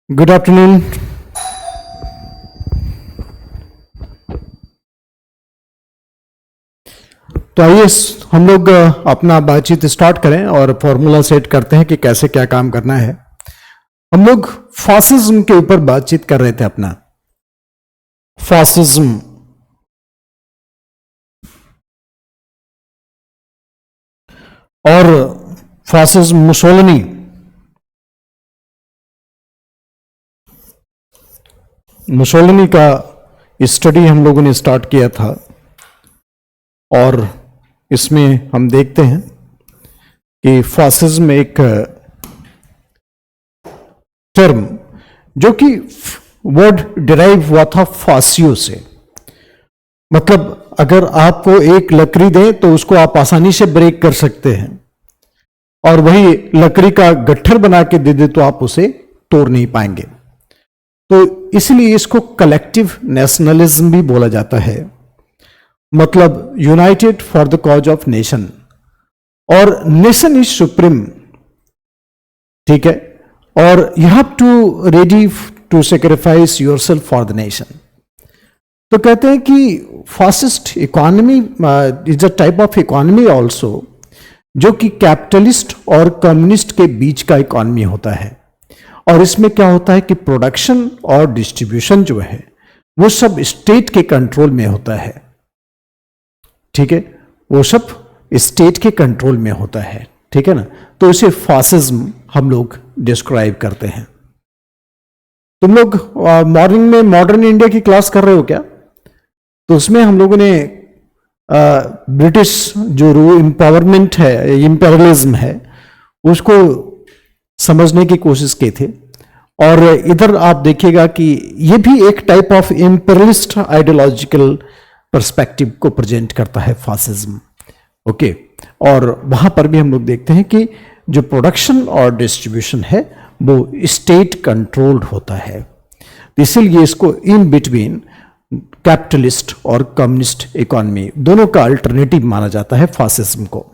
Good afternoon. तो आइए हम लोग अपना बातचीत स्टार्ट करें और फॉर्मूला सेट करते हैं कि कैसे क्या काम करना है। हम लोग फासिज्म के ऊपर बातचीत कर रहे थे अपना। फासिज्म और फासिज्म मुसोलिनी का स्टडी हम लोगों ने स्टार्ट किया था और इसमें हम देखते हैं कि फासिज्म एक टर्म जो कि वर्ड डिराइव हुआ था फासियो से। मतलब अगर आपको एक लकड़ी दें तो उसको आप आसानी से ब्रेक कर सकते हैं, और वही लकड़ी का गट्ठर बना के दे दे तो आप उसे तोड़ नहीं पाएंगे। तो इसलिए इसको कलेक्टिव नेशनलिज्म भी बोला जाता है, मतलब united for the cause of nation, और नेशन इज सुप्रीम। ठीक है, और you have to ready to sacrifice yourself for the nation. तो कहते हैं कि fascist economy is a type of economy also, जो कि कैपिटलिस्ट और कम्युनिस्ट के बीच का इकोनॉमी होता है। और इसमें क्या होता है कि प्रोडक्शन और डिस्ट्रीब्यूशन जो है वो सब स्टेट के कंट्रोल में होता है। ठीक है, वो सब स्टेट के कंट्रोल में होता है। ठीक है ना, तो इसे फासिज्म हम लोग डिस्क्राइब करते हैं। तुम लोग मॉर्निंग में मॉडर्न इंडिया की क्लास कर रहे हो क्या? तो उसमें हम लोगों ने ब्रिटिश जो एम्पावरमेंट है, इंपेरियलिज्म है, उसको समझने की कोशिश की थी। और इधर आप देखिएगा कि ये भी एक type of imperialist ideological perspective को प्रेजेंट करता है फासिज्म। ओके, और वहां पर भी हम लोग देखते हैं कि जो प्रोडक्शन और डिस्ट्रीब्यूशन है वो स्टेट कंट्रोल्ड होता है। इसीलिए इसको इन बिटवीन कैपिटलिस्ट और कम्युनिस्ट इकोनॉमी दोनों का अल्टरनेटिव माना जाता है फासिज्म को।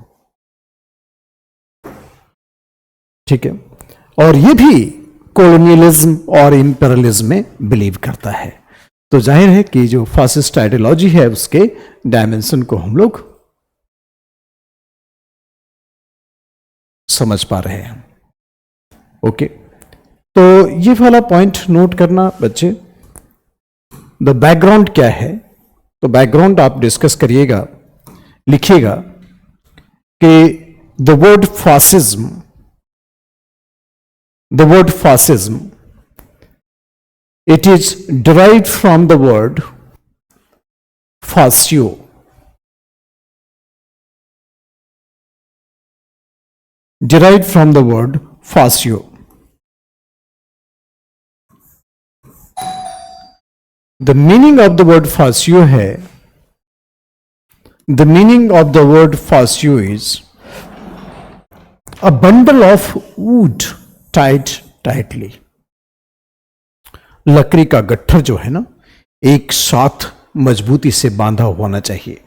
ठीक है, और ये भी कॉलोनियलिज्म और इंपेरियलिज्म में बिलीव करता है। तो जाहिर है कि जो फासिस्ट आइडियोलॉजी है उसके डायमेंशन को हम लोग समझ पा रहे हैं। ओके, तो ये वाला पॉइंट नोट करना बच्चे। द बैकग्राउंड क्या है, तो बैकग्राउंड आप डिस्कस करिएगा, लिखिएगा कि the word fascism, it is derived from the word fascio. Derived from the word fascio. The meaning of the word fascio है, the meaning of the word fascio is a bundle of wood tied tightly. लकड़ी का गट्ठर जो है ना, एक साथ मजबूती से बांधा होना चाहिए।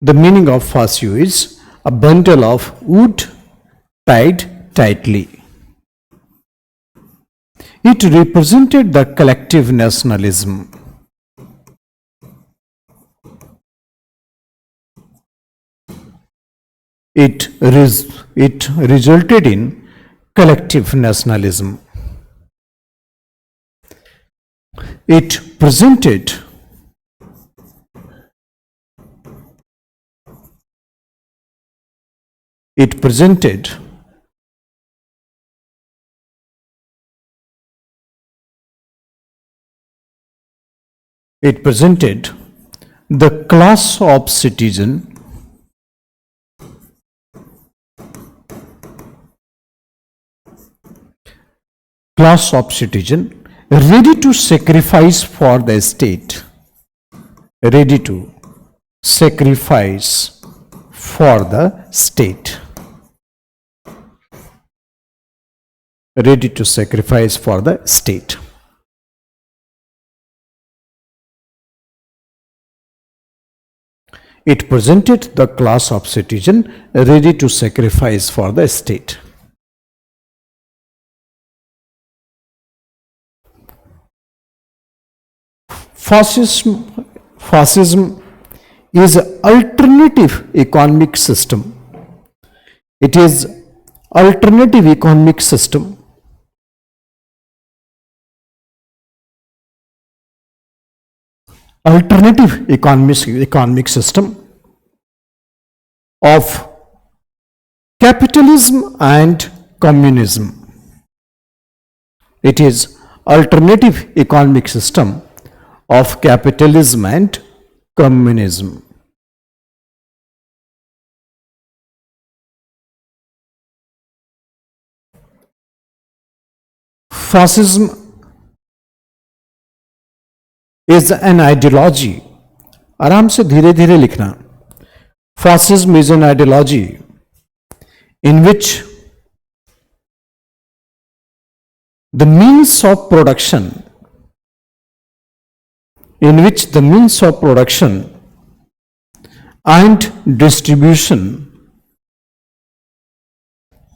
The meaning of fascio is a bundle of wood tied tightly. It represented the collective nationalism. It resulted in collective nationalism. It presented the class of citizen ready to sacrifice for the state. Ready to sacrifice for the state. Ready to sacrifice for the state. It presented the class of citizen ready to sacrifice for the state. Fascism is alternative economic system. It is alternative economic system of capitalism and communism. It is alternative economic system of capitalism and communism. Fascism is an ideology. आराम से धीरे धीरे लिखना. Fascism is an ideology in which the means of production and distribution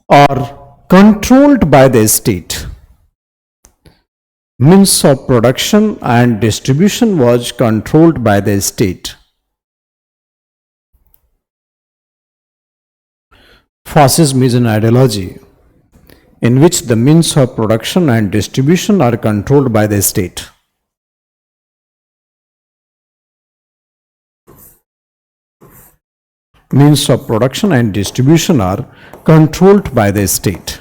are controlled by the state. Means of production and distribution was controlled by the state. Fascism is an ideology in which the means of production and distribution are controlled by the state. Means of production and distribution are controlled by the state.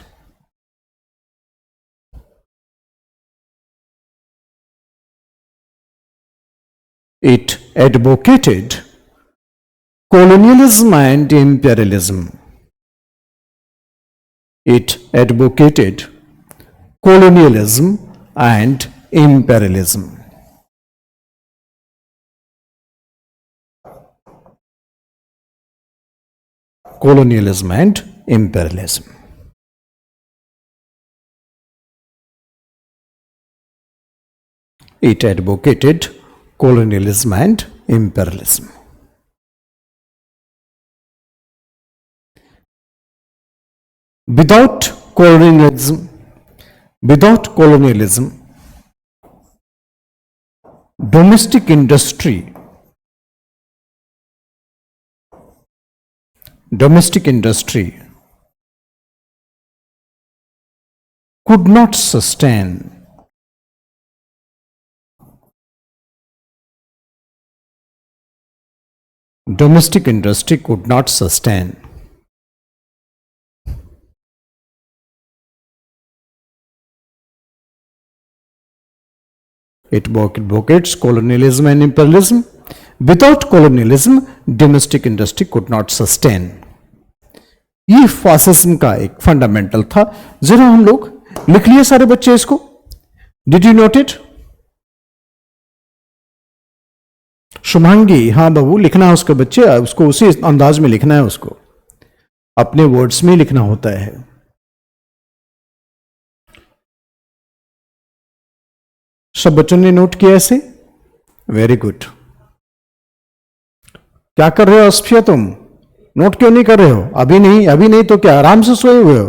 It advocated colonialism and imperialism. It advocated colonialism and imperialism. Colonialism and imperialism. It advocated colonialism and imperialism. Without colonialism, domestic industry could not sustain. Domestic industry could not sustain. It advocates colonialism and imperialism. Without colonialism, domestic industry could not sustain. ये fascism का एक fundamental था. जरा हम लोग लिख लिए सारे बच्चे इसको. Did you note it? Shubhangi, हाँ बाबू, लिखना है उसके बच्चे, उसको उसी अंदाज में लिखना है, उसको अपने वर्ड्स में लिखना होता है. सब बच्चों ने नोट किया ऐसे? Very good. क्या कर रहे हो अस्फिया तुम? नोट क्यों नहीं कर रहे हो? अभी नहीं तो क्या आराम से सोए हुए हो?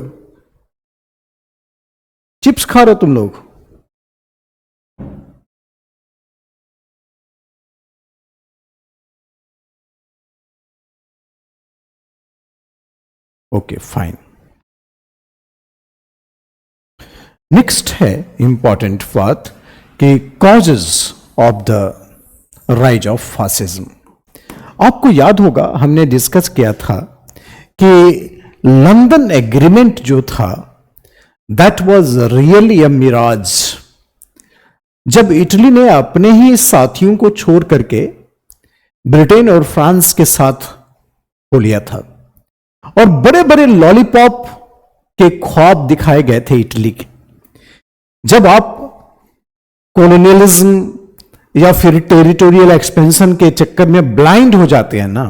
चिप्स खा रहे हो तुम लोग? Okay fine. नेक्स्ट है इंपॉर्टेंट बात कि causes of the rise of fascism. आपको याद होगा हमने डिस्कस किया था कि लंदन एग्रीमेंट जो था that was really a mirage. जब इटली ने अपने ही साथियों को छोड़ करके ब्रिटेन और फ्रांस के साथ हो लिया था और बड़े बड़े लॉलीपॉप के ख्वाब दिखाए गए थे इटली के. जब आप कॉलोनियलिज्म या फिर टेरिटोरियल एक्सपेंशन के चक्कर में ब्लाइंड हो जाते हैं ना,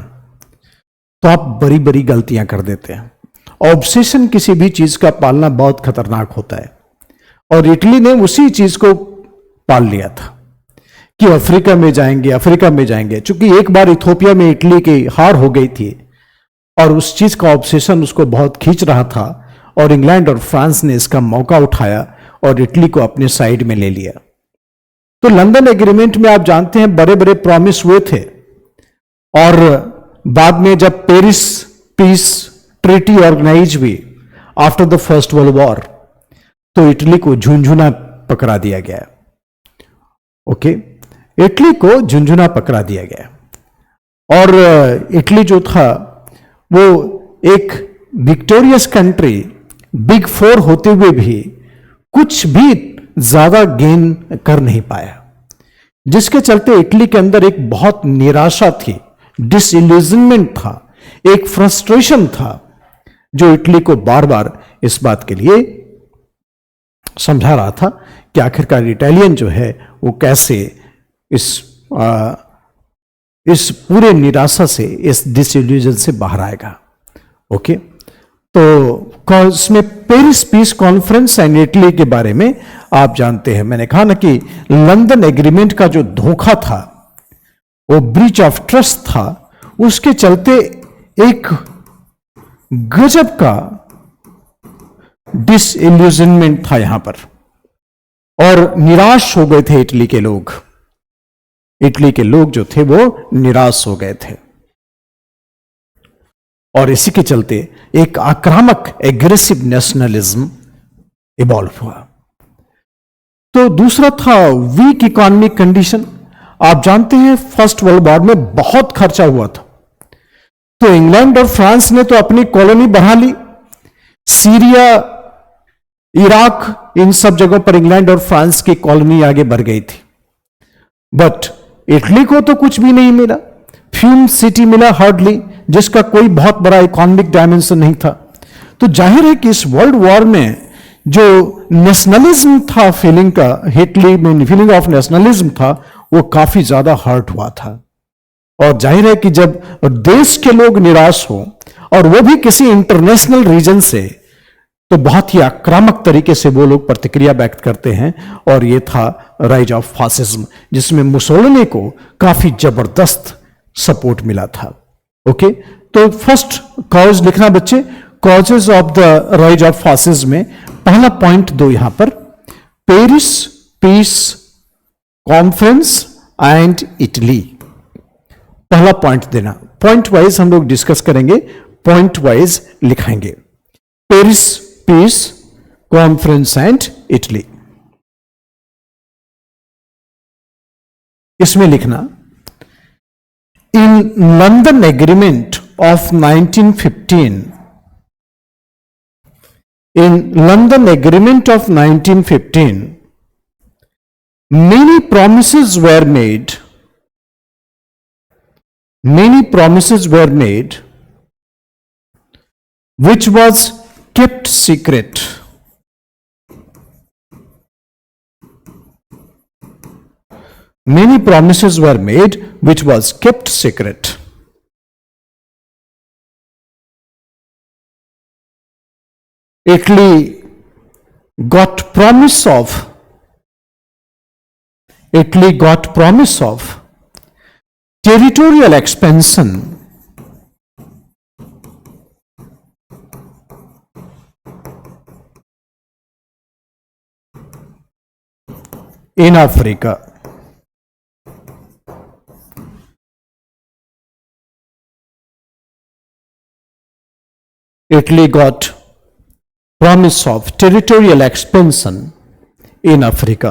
तो आप बड़ी बड़ी गलतियां कर देते हैं. ऑब्सेशन किसी भी चीज का पालना बहुत खतरनाक होता है और इटली ने उसी चीज को पाल लिया था कि अफ्रीका में जाएंगे. चूंकि एक बार इथोपिया में इटली की हार हो गई थी और उस चीज का ऑब्सेशन उसको बहुत खींच रहा था और इंग्लैंड और फ्रांस ने इसका मौका उठाया और इटली को अपने साइड में ले लिया. तो लंदन एग्रीमेंट में आप जानते हैं बड़े बड़े प्रॉमिस हुए थे, और बाद में जब पेरिस पीस ट्रीटी ऑर्गेनाइज हुई after the first world war, तो इटली को झुंझुना पकड़ा दिया गया। ओके, इटली को झुंझुना पकड़ा दिया गया, और इटली जो था वो एक विक्टोरियस कंट्री, बिग फोर होते हुए भी कुछ भी ज्यादा गेन कर नहीं पाया, जिसके चलते इटली के अंदर एक बहुत निराशा थी, डिसइल्यूजनमेंट था, एक फ्रस्ट्रेशन था, जो इटली को बार बार इस बात के लिए समझा रहा था कि आखिरकार इटालियन जो है वो कैसे इस पूरे निराशा से, इस डिसइल्यूजन से बाहर आएगा। ओके, तो इसमें Paris peace conference and Italy के बारे में आप जानते हैं, मैंने कहा ना कि लंदन एग्रीमेंट का जो धोखा था, वो ब्रीच ऑफ ट्रस्ट था, उसके चलते एक गजब का डिसइल्यूजनमेंट था यहां पर, और निराश हो गए थे इटली के लोग। इटली के लोग जो थे वो निराश हो गए थे, और इसी के चलते एक आक्रामक एग्रेसिव नेशनलिज्म इवॉल्व हुआ। तो दूसरा था वीक इकोनॉमिक कंडीशन। आप जानते हैं फर्स्ट वर्ल्ड वॉर में बहुत खर्चा हुआ था, तो इंग्लैंड और फ्रांस ने तो अपनी कॉलोनी बढ़ा ली, सीरिया, इराक, इन सब जगहों पर इंग्लैंड और फ्रांस की कॉलोनी आगे बढ़ गई थी, बट इटली को तो कुछ भी नहीं मिला, फ्यूम सिटी मिला हार्डली, जिसका कोई बहुत बड़ा इकोनॉमिक डायमेंशन नहीं था। तो जाहिर है कि इस वर्ल्ड वॉर में जो नेशनलिज्म था, फीलिंग का, इटली में फीलिंग ऑफ नेशनलिज्म था, वो काफी ज्यादा हर्ट हुआ था। और जाहिर है कि जब देश के लोग निराश हो, और वो भी किसी इंटरनेशनल रीजन से, तो बहुत ही आक्रामक तरीके से वो लोग प्रतिक्रिया व्यक्त करते हैं, और ये था राइज ऑफ फासिज्म, जिसमें मुसोलिनी को काफी जबरदस्त सपोर्ट मिला था। ओके, तो फर्स्ट कॉज लिखना बच्चे, causes of the rise of fascism में पहला पॉइंट दो यहां पर, Paris peace conference and Italy. पहला पॉइंट देना, पॉइंट वाइज हम लोग डिस्कस करेंगे, पॉइंट वाइज लिखाएंगे। Paris peace conference and Italy, इसमें लिखना, in London Agreement of 1915, in London Agreement of 1915, many promises were made, which was kept secret. Many promises were made which was kept secret. Italy got promise of territorial expansion in Africa. Italy got promise of territorial expansion in Africa.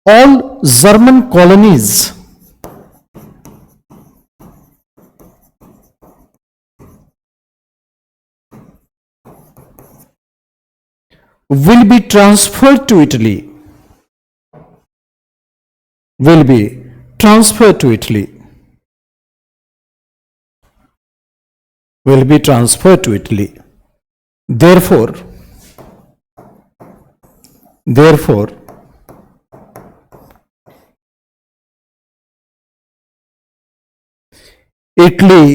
All German colonies will be transferred to Italy. Will be transferred to Italy. Will be transferred to Italy. Therefore, Italy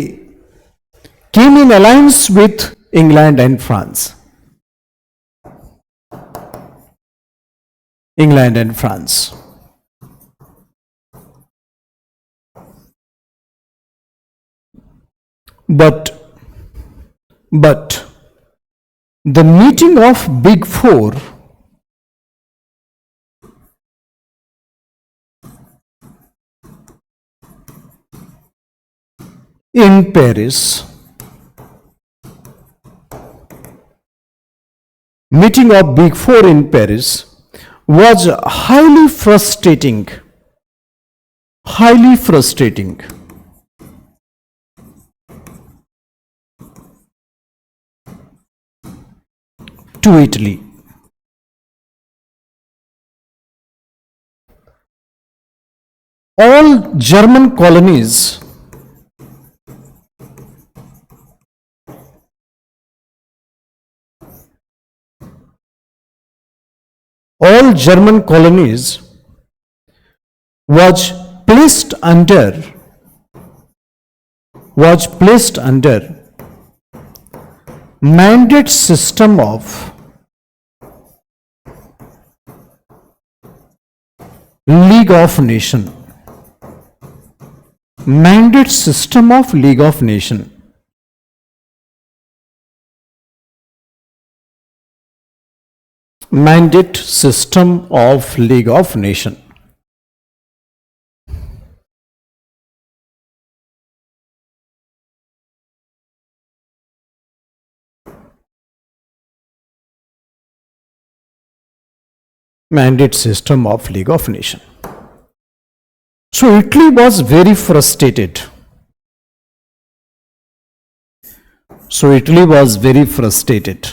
came in alliance with England and France. England and France. But the meeting of Big Four in Paris, meeting of Big Four in Paris was highly frustrating to Italy. All German colonies was placed under mandate system of League of Nations. Mandate system of League of Nations. Mandate system of League of Nations. Mandate system of League of Nations. So Italy was very frustrated. Italy was very frustrated.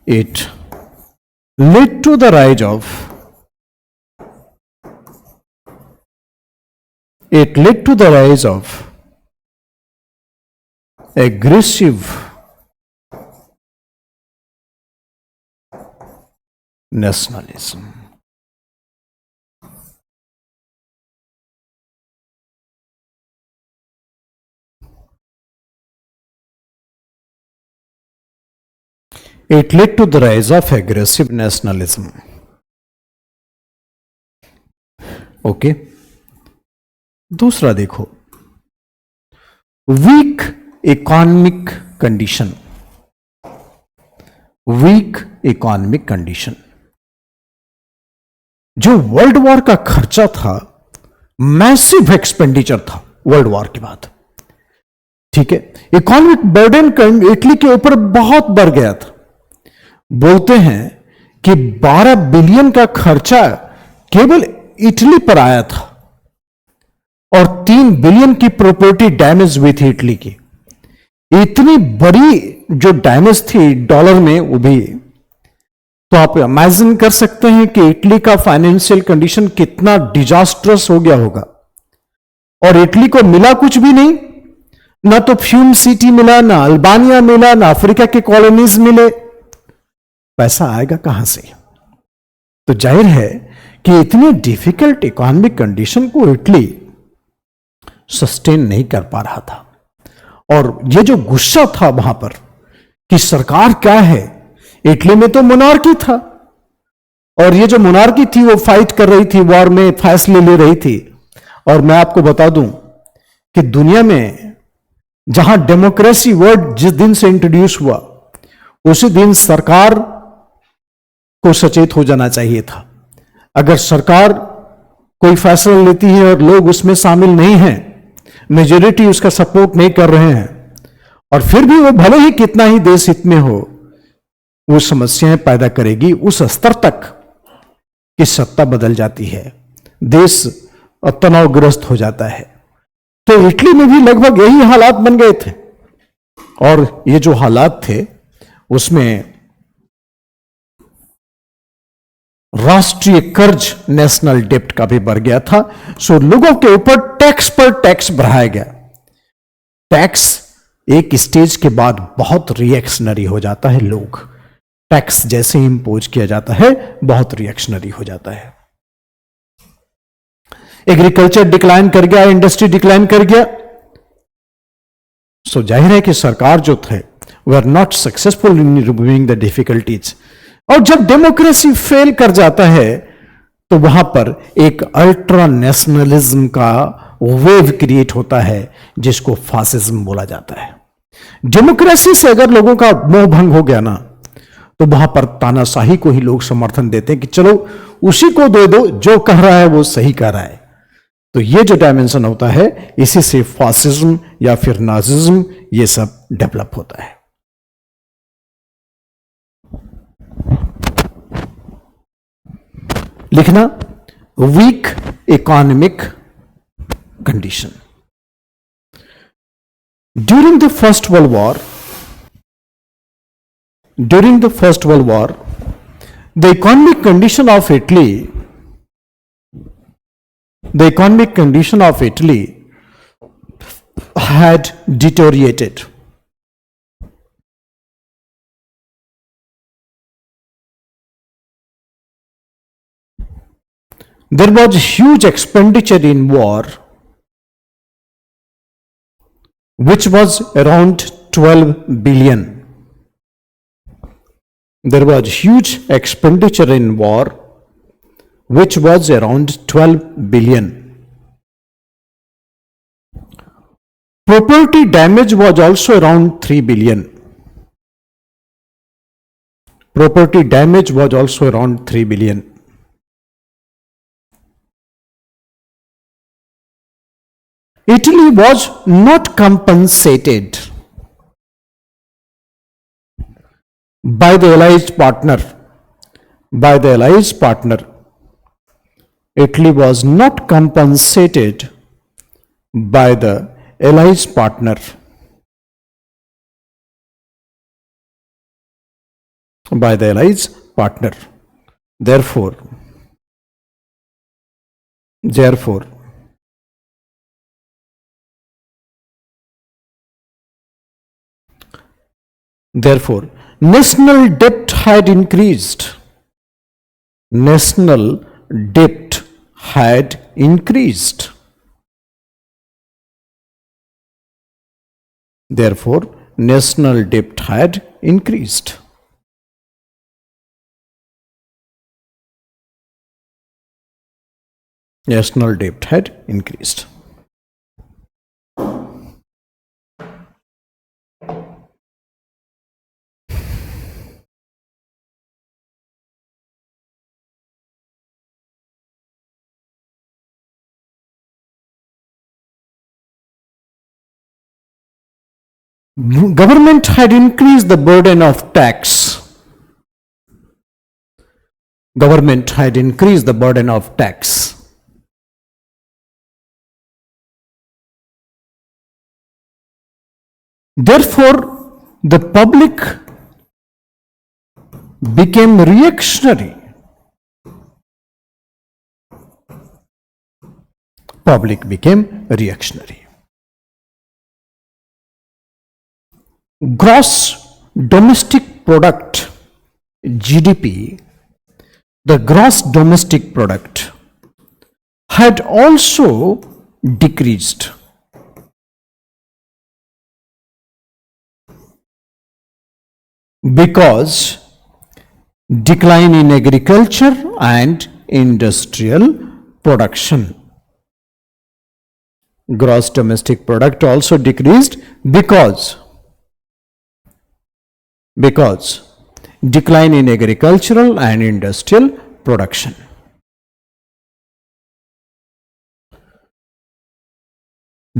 It led to the rise of aggressive nationalism. It led to the rise of aggressive nationalism. Okay, दूसरा देखो, week economic condition. जो world war का खर्चा था, massive expenditure था world war के बाद. ठीक है, इकोनॉमिक बर्डन इटली के ऊपर बहुत बढ़ गया था. बोलते हैं कि 12 बिलियन का खर्चा केवल इटली पर आया था और 3 बिलियन की प्रॉपर्टी डैमेज हुई थी इटली की. इतनी बड़ी जो डैमेज थी डॉलर में, वो भी तो आप इमेजिन कर सकते हैं कि इटली का फाइनेंशियल कंडीशन कितना डिजास्ट्रस हो गया होगा. और इटली को मिला कुछ भी नहीं, ना तो फ्यूम सिटी मिला, ना अल्बानिया मिला, ना अफ्रीका के कॉलोनीज मिले. पैसा आएगा कहां से? तो जाहिर है कि इतनी डिफिकल्ट इकोनॉमिक कंडीशन को इटली सस्टेन नहीं कर पा रहा था. और ये जो गुस्सा था वहां पर कि सरकार क्या है, इटली में तो मोनार्की था और ये जो मोनार्की थी वो फाइट कर रही थी, वॉर में फैसले ले रही थी. और मैं आपको बता दूं कि दुनिया में जहां डेमोक्रेसी वर्ड जिस दिन से इंट्रोड्यूस हुआ, उसी दिन सरकार को सचेत हो जाना चाहिए था. अगर सरकार कोई फैसला लेती है और लोग उसमें शामिल नहीं हैं, मेजोरिटी उसका सपोर्ट नहीं कर रहे हैं, और फिर भी वो भले ही कितना ही देश हित में हो, वो समस्याएं पैदा करेगी उस स्तर तक कि सत्ता बदल जाती है, देश तनावग्रस्त हो जाता है. तो इटली में भी लगभग यही हालात बन गए थे. और ये जो हालात थे उसमें राष्ट्रीय कर्ज, नेशनल डेप्ट का भी बढ़ गया था. सो लोगों के ऊपर टैक्स पर टैक्स बढ़ाया गया. टैक्स एक स्टेज के बाद बहुत रिएक्शनरी हो जाता है. लोग टैक्स जैसे इंपोज किया जाता है बहुत रिएक्शनरी हो जाता है. एग्रीकल्चर डिक्लाइन कर गया, इंडस्ट्री डिक्लाइन कर गया. सो जाहिर है कि सरकार जो थे वे are not successful in removing the difficulties. और जब डेमोक्रेसी फेल कर जाता है तो वहां पर एक अल्ट्रा नेशनलिज्म का वेव क्रिएट होता है जिसको फासिज्म बोला जाता है. डेमोक्रेसी से अगर लोगों का मोह भंग हो गया ना, तो वहां पर तानाशाही को ही लोग समर्थन देते हैं कि चलो उसी को दे दो जो कह रहा है वो सही कह रहा है। तो ये जो डायमेंशन होता है, इसी से फासिज्म या फिर नाजिज्म ये सब डेवलप होता है। लिखना, weak economic condition. During the first world war, the economic condition of Italy had deteriorated. There was huge expenditure in war, which was around 12 billion. There was huge expenditure in war, which was around 12 billion. Property damage was also around 3 billion. Property damage was also around 3 billion. Italy was not compensated by the Allies partner. Italy was not compensated by the Allies partner. Therefore, national debt had increased. National debt had increased. Therefore, national debt had increased. National debt had increased. Government had increased the burden of tax. Government had increased the burden of tax. Therefore, the public became reactionary. Public became reactionary. Gross domestic product, GDP, the gross domestic product had also decreased. Because decline in agriculture and industrial production. Gross domestic product also decreased because decline in agricultural and industrial production.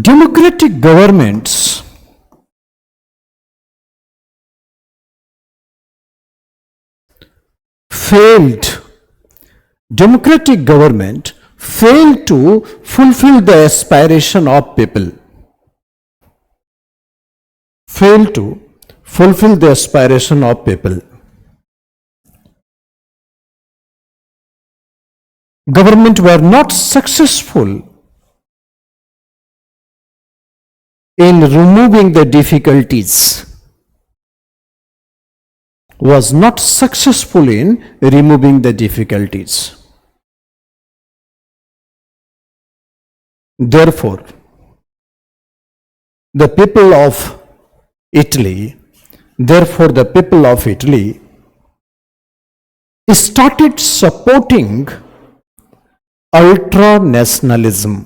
Democratic governments failed to fulfill the aspiration of people. Government were not successful in removing the difficulties. Was not successful in removing the difficulties. Therefore, the people of Italy started supporting ultra-nationalism.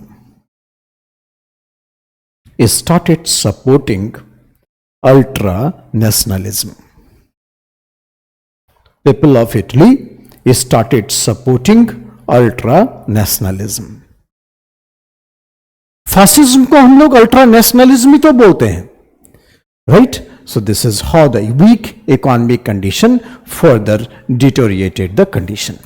People of Italy started supporting ultra nationalism. Fascism को हम लोग ultra nationalism ही तो बोलते हैं, right? So this is how the weak economic condition further deteriorated the condition.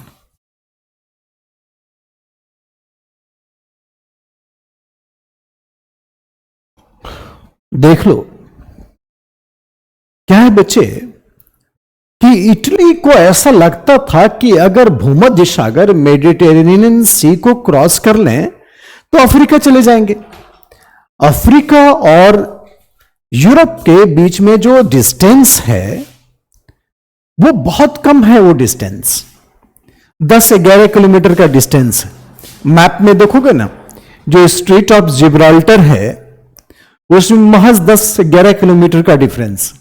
देख लो क्या है बच्चे कि इटली को ऐसा लगता था कि अगर भूमध्य सागर मेडिटेरेनियन सी को क्रॉस कर लें तो अफ्रीका चले जाएंगे। अफ्रीका और यूरोप के बीच में जो डिस्टेंस है वो बहुत कम है। वो डिस्टेंस 10-11 किलोमीटर का डिस्टेंस है। मैप में देखोगे ना, जो स्ट्रेट ऑफ जिब्राल्टर है उसमें महज 10-11 किलोमीटर का डिफरेंस।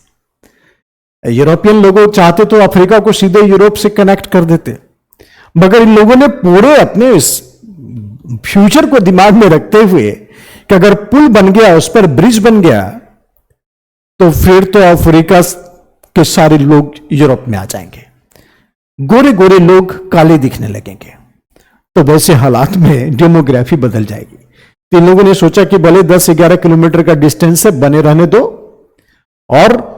यूरोपियन लोगों चाहते तो अफ्रीका को सीधे यूरोप से कनेक्ट कर देते, मगर इन लोगों ने पूरे अपने इस फ्यूचर को दिमाग में रखते हुए कि अगर पुल बन गया, उस पर ब्रिज बन गया, तो फिर तो अफ्रीका के सारे लोग यूरोप में आ जाएंगे, गोरे गोरे लोग काले दिखने लगेंगे, तो वैसे हालात में डेमोग्राफी बदल जाएगी। तो इन लोगों ने सोचा कि भले 10-11 किलोमीटर का डिस्टेंस से बने रहने दो, और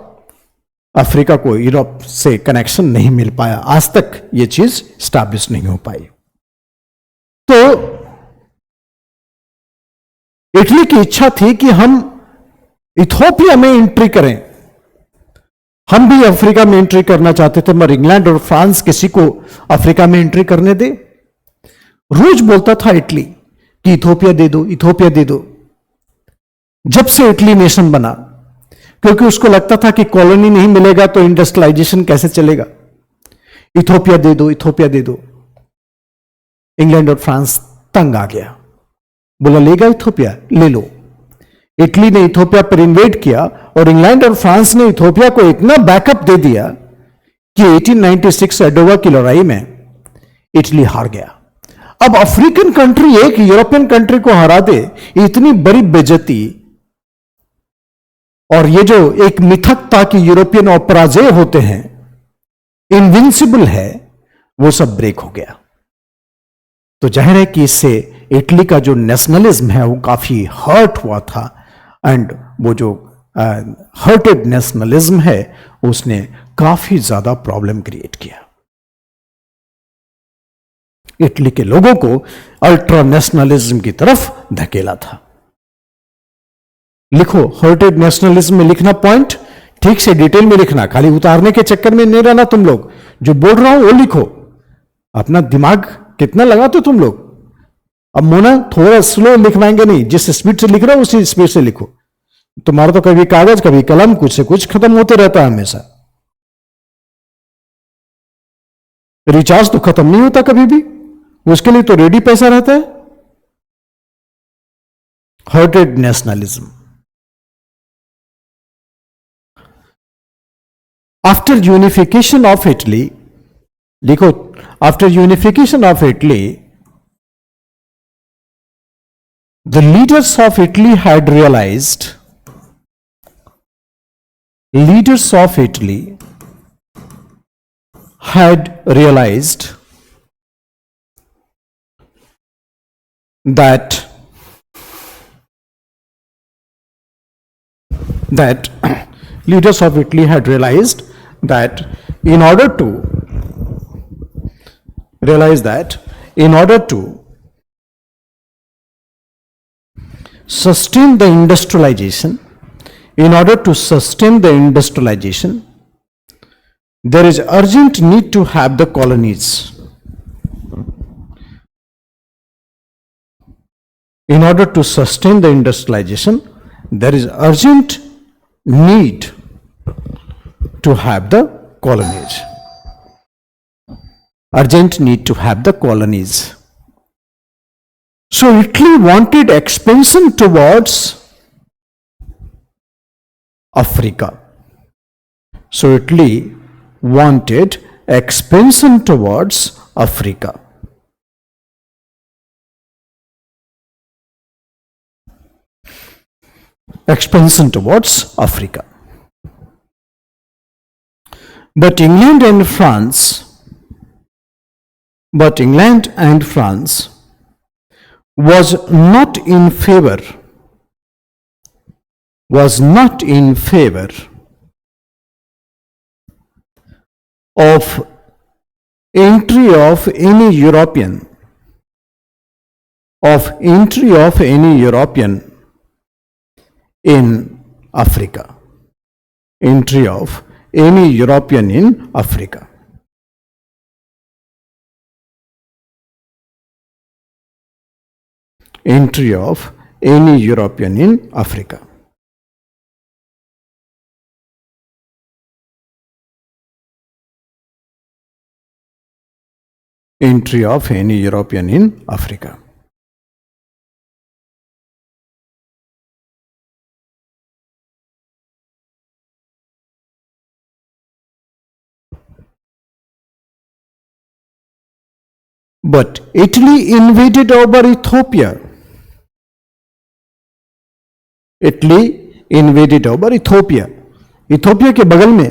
अफ्रीका को यूरोप से कनेक्शन नहीं मिल पाया। आज तक यह चीज स्टैब्लिश नहीं हो पाई। तो इटली की इच्छा थी कि हम इथोपिया में एंट्री करें। हम भी अफ्रीका में एंट्री करना चाहते थे, मगर इंग्लैंड और फ्रांस किसी को अफ्रीका में एंट्री करने दे। रोज बोलता था इटली कि इथोपिया दे दो, इथोपिया दे दो। जब से इटली नेशन बना, क्योंकि उसको लगता था कि कॉलोनी नहीं मिलेगा तो इंडस्ट्रियलाइजेशन कैसे चलेगा, इथोपिया दे दो, इथोपिया दे दो। इंग्लैंड और फ्रांस तंग आ गया, बोला लेगा इथोपिया, ले लो। इटली ने इथोपिया पर इन्वेड किया और इंग्लैंड और फ्रांस ने इथोपिया को इतना बैकअप दे दिया कि 1896 एडोवा की लड़ाई में इटली हार गया। अब अफ्रीकन कंट्री एक यूरोपियन कंट्री को हरा दे, इतनी बड़ी बेइज्जती, और ये जो एक मिथक था कि यूरोपियन अपराजेय होते हैं, इनविंसिबल है, वो सब ब्रेक हो गया। तो जाहिर है कि इससे इटली का जो नेशनलिज्म है वो काफी हर्ट हुआ था, एंड वो जो हर्टेड नेशनलिज्म है उसने काफी ज्यादा प्रॉब्लम क्रिएट किया। इटली के लोगों को अल्ट्रा नेशनलिज्म की तरफ धकेला था। लिखो, हर्टेड नेशनलिज्म में लिखना पॉइंट, ठीक से डिटेल में लिखना, खाली उतारने के चक्कर में नहीं रहना तुम लोग। जो बोल रहा हूं वो लिखो। अपना दिमाग कितना लगाते हो तुम लोग। अब मोना थोड़ा स्लो लिखवाएंगे नहीं, जिस स्पीड से लिख रहा हो उसी स्पीड से लिखो। तुम्हारा तो कभी कागज कभी कलम कुछ से कुछ खत्म होते रहता है हमेशा। रिचार्ज तो खत्म नहीं होता कभी भी, उसके लिए तो रेडी पैसा रहता है। Hurted nationalism. After unification of Italy, लिखो, after unification of Italy, the leaders of Italy had realized, leaders of Italy had realized that leaders of Italy had realized that in order to sustain the industrialization, there is urgent need to have the colonies. In order to sustain the industrialization, there is urgent need to have the colonies. Urgent need to have the colonies. So Italy wanted expansion towards Africa. So Italy wanted expansion towards Africa. Expansion towards Africa. But England and France but England and France was not in favor of entry of any European in Africa. Entry of any European in Africa. Entry of any European in Africa. Entry of any European in Africa. But Italy invaded over Ethiopia. Italy invaded over Ethiopia. Ethiopia के बगल में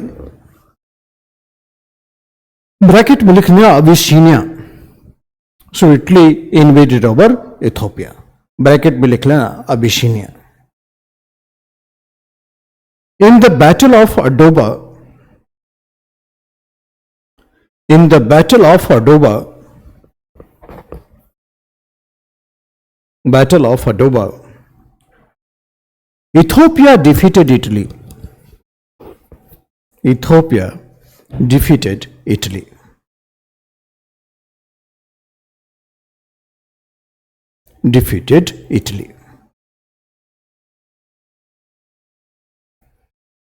bracket में लिखना Abyssinia. So Italy invaded over Ethiopia. Bracket में लिख लेना Abyssinia. In the Battle of Adoba, Ethiopia defeated Italy.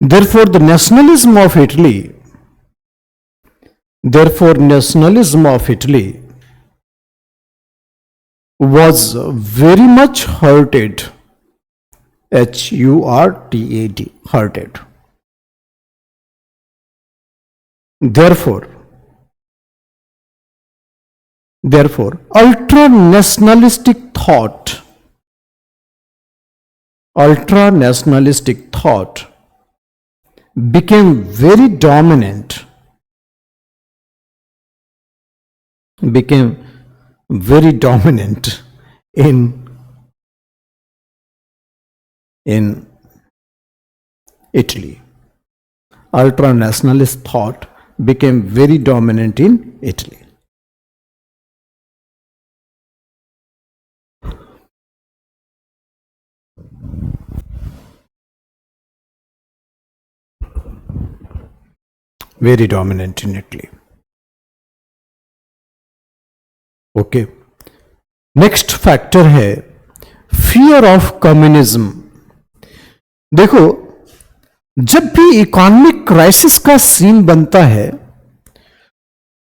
Therefore, nationalism of Italy was very much hurted. HURTAD, hurted. Therefore, ultra-nationalistic thought became very dominant in Italy. Ultra-nationalist thought became very dominant in Italy. Very dominant in Italy. Okay. Next factor है fear of communism. देखो, जब भी economic crisis का scene बनता है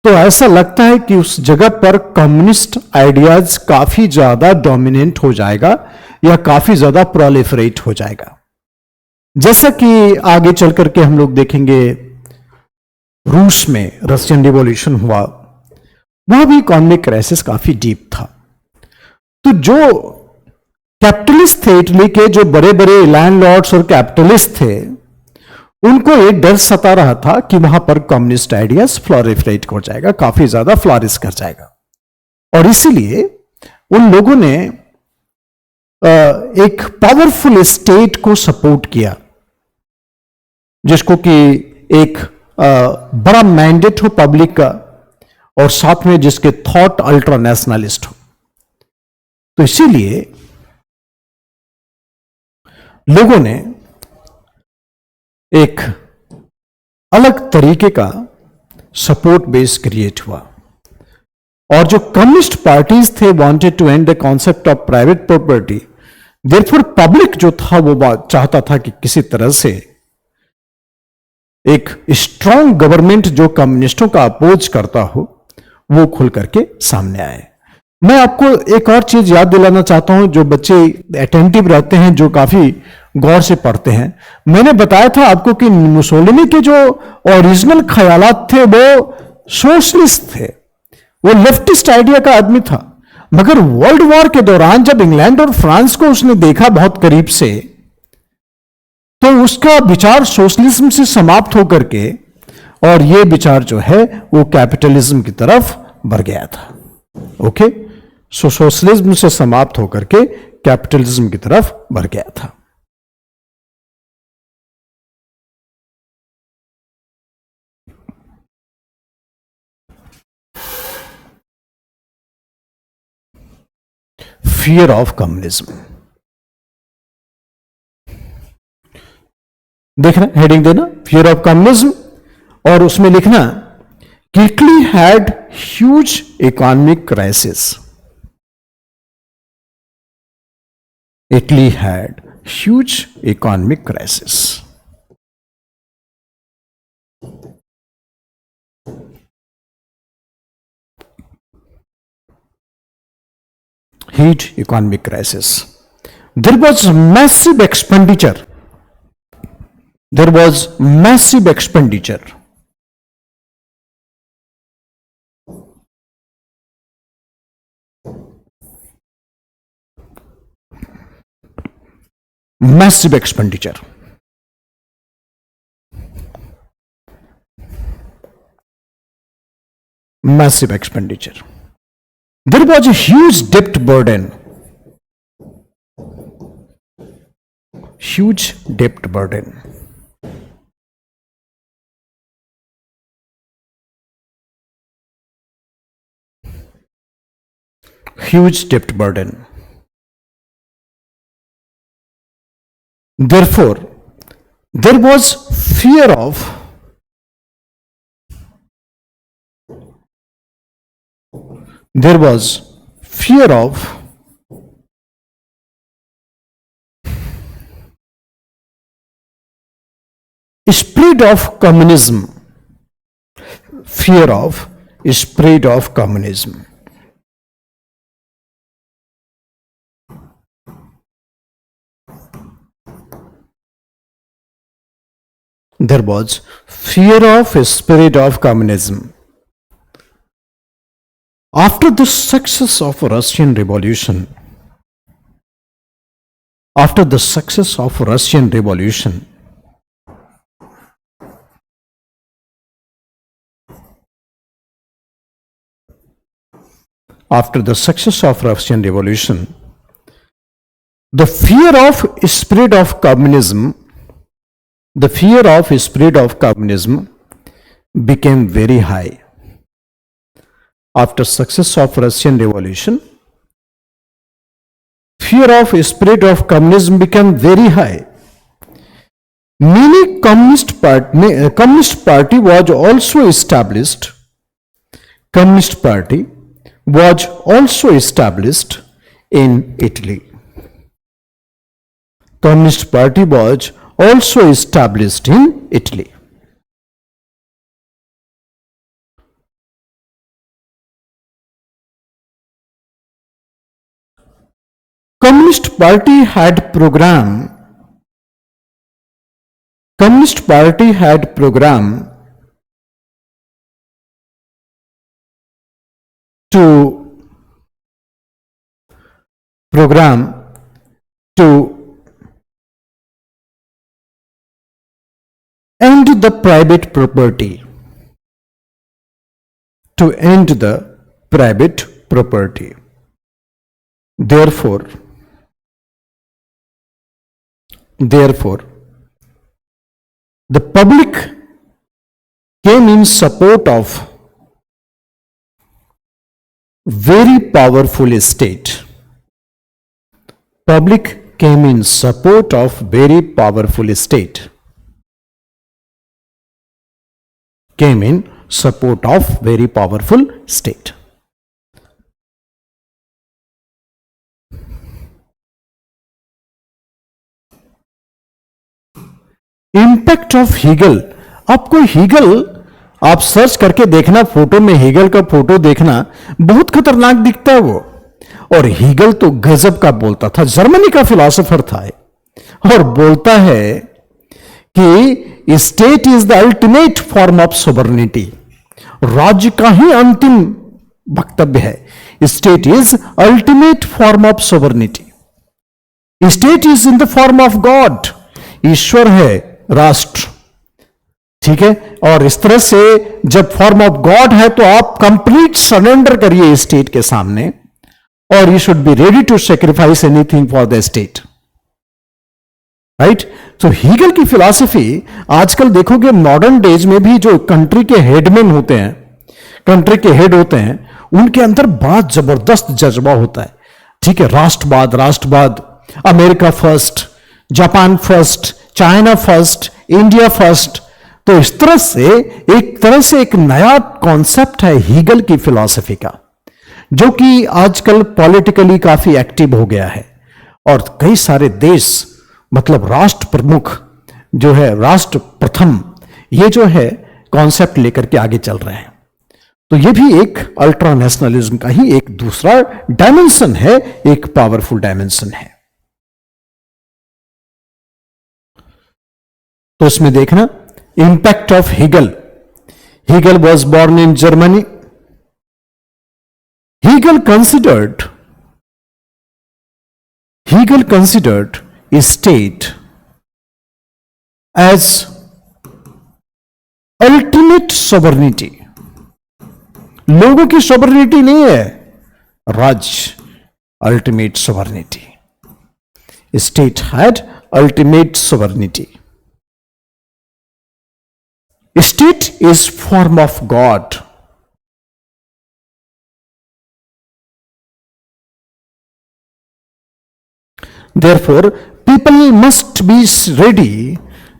तो ऐसा लगता है कि उस जगह पर कम्युनिस्ट आइडियाज काफी ज्यादा डोमिनेंट हो जाएगा या काफी ज्यादा प्रोलिफरेट हो जाएगा. जैसा कि आगे चल करके हम लोग देखेंगे, रूस में रशियन रिवॉल्यूशन हुआ, वहां भी इकोनॉमिक क्राइसिस काफी डीप था. तो जो कैपिटलिस्ट थे इटली के, जो बड़े बड़े लैंडलॉर्ड्स और कैपिटलिस्ट थे, उनको एक डर सता रहा था कि वहां पर कम्युनिस्ट आइडियाज फ्लोरिफरेट हो जाएगा, काफी ज्यादा फ्लॉरिश कर जाएगा. और इसीलिए उन लोगों ने एक पावरफुल स्टेट को सपोर्ट किया, जिसको कि एक बड़ा मैंडेट हो पब्लिक का, और साथ में जिसके थॉट अल्ट्रा नेशनलिस्ट हो. तो इसीलिए लोगों ने एक अलग तरीके का सपोर्ट बेस क्रिएट हुआ. और जो कम्युनिस्ट पार्टीज थे wanted to end the concept of private property. Therefore public जो था वो चाहता था कि किसी तरह से एक स्ट्रांग गवर्नमेंट जो कम्युनिस्टों का अपोज करता हो वो खुल करके सामने आए. मैं आपको एक और चीज याद दिलाना चाहता हूं, जो बच्चे अटेंटिव रहते हैं, जो काफी गौर से पढ़ते हैं. मैंने बताया था आपको कि मुसोलिनी के जो ओरिजिनल ख्यालात थे वो सोशलिस्ट थे, वो लेफ्टिस्ट आइडिया का आदमी था. मगर वर्ल्ड वॉर के दौरान जब इंग्लैंड और फ्रांस को उसने देखा बहुत करीब से, तो उसका विचार सोशलिज्म से समाप्त होकर के और ये विचार जो है वो कैपिटलिज्म की तरफ बढ़ गया था. ओके, सो सोशलिज्म से समाप्त होकर के कैपिटलिज्म की तरफ बढ़ गया था। फियर ऑफ कम्युनिज्म, देखना हेडिंग देना, फियर ऑफ कम्युनिज्म, और उसमें लिखना कि Italy had huge economic crisis. Italy had huge economic crisis. Huge economic crisis. There was massive expenditure. There was massive expenditure. Massive expenditure. Massive expenditure. There was a huge debt burden. Huge debt burden. Huge debt burden. Therefore, there was fear of spread of communism. Fear of spread of communism. There was fear of spread of communism. After the success of Russian Revolution, after the success of Russian Revolution, after the success of Russian Revolution, the fear of spread of communism, the fear of spread of communism became very high. After success of Russian Revolution, fear of spread of communism became very high. Many communist party was also established. Communist party was also established in Italy. Communist party was also established in Italy. Communist party had program to end the private property, to end the private property. Therefore, the public came in support of very powerful state. Public came in support of very powerful state. Came in support of very powerful state. Impact of Hegel. आपको Hegel आप search करके देखना, photo में Hegel का photo देखना, बहुत खतरनाक दिखता है वो। और हीगल तो गजब का बोलता था, जर्मनी का फिलॉसफर था और बोलता है कि state is the ultimate form of sovereignty. राज्य का ही अंतिम वक्तव्य है, state is ultimate form of sovereignty. State is in the form of God. ईश्वर है राष्ट्र, ठीक है, और इस तरह से जब फॉर्म ऑफ गॉड है तो आप कंप्लीट सरेंडर करिए स्टेट के सामने, और you should be ready to sacrifice anything for the state, right. तो हीगल की फिलॉसफी आजकल देखोगे मॉडर्न डेज में भी जो कंट्री के हेडमैन होते हैं, कंट्री के हेड होते हैं, उनके अंदर बड़ा जबरदस्त जज्बा होता है, ठीक है। राष्ट्रवाद, राष्ट्रवाद, America first, Japan first, China first, India first. तो इस तरह से एक नया कॉन्सेप्ट है हीगल की फिलॉसफी का, जो कि आजकल पॉलिटिकली काफी एक्टिव हो गया है, और कई सारे देश मतलब राष्ट्र प्रमुख जो है, राष्ट्र प्रथम, ये जो है कॉन्सेप्ट लेकर के आगे चल रहे हैं। तो ये भी एक अल्ट्रा नेशनलिज्म का ही एक दूसरा डायमेंशन है, एक पावरफुल डायमेंशन है। तो इसमें देखना impact of Hegel. Hegel was born in Germany. Hegel considered a state as ultimate sovereignty। लोगों की sovereignty नहीं है, राज्य ultimate sovereignty। A state had ultimate sovereignty। A state is form of God। Therefore, people must be ready,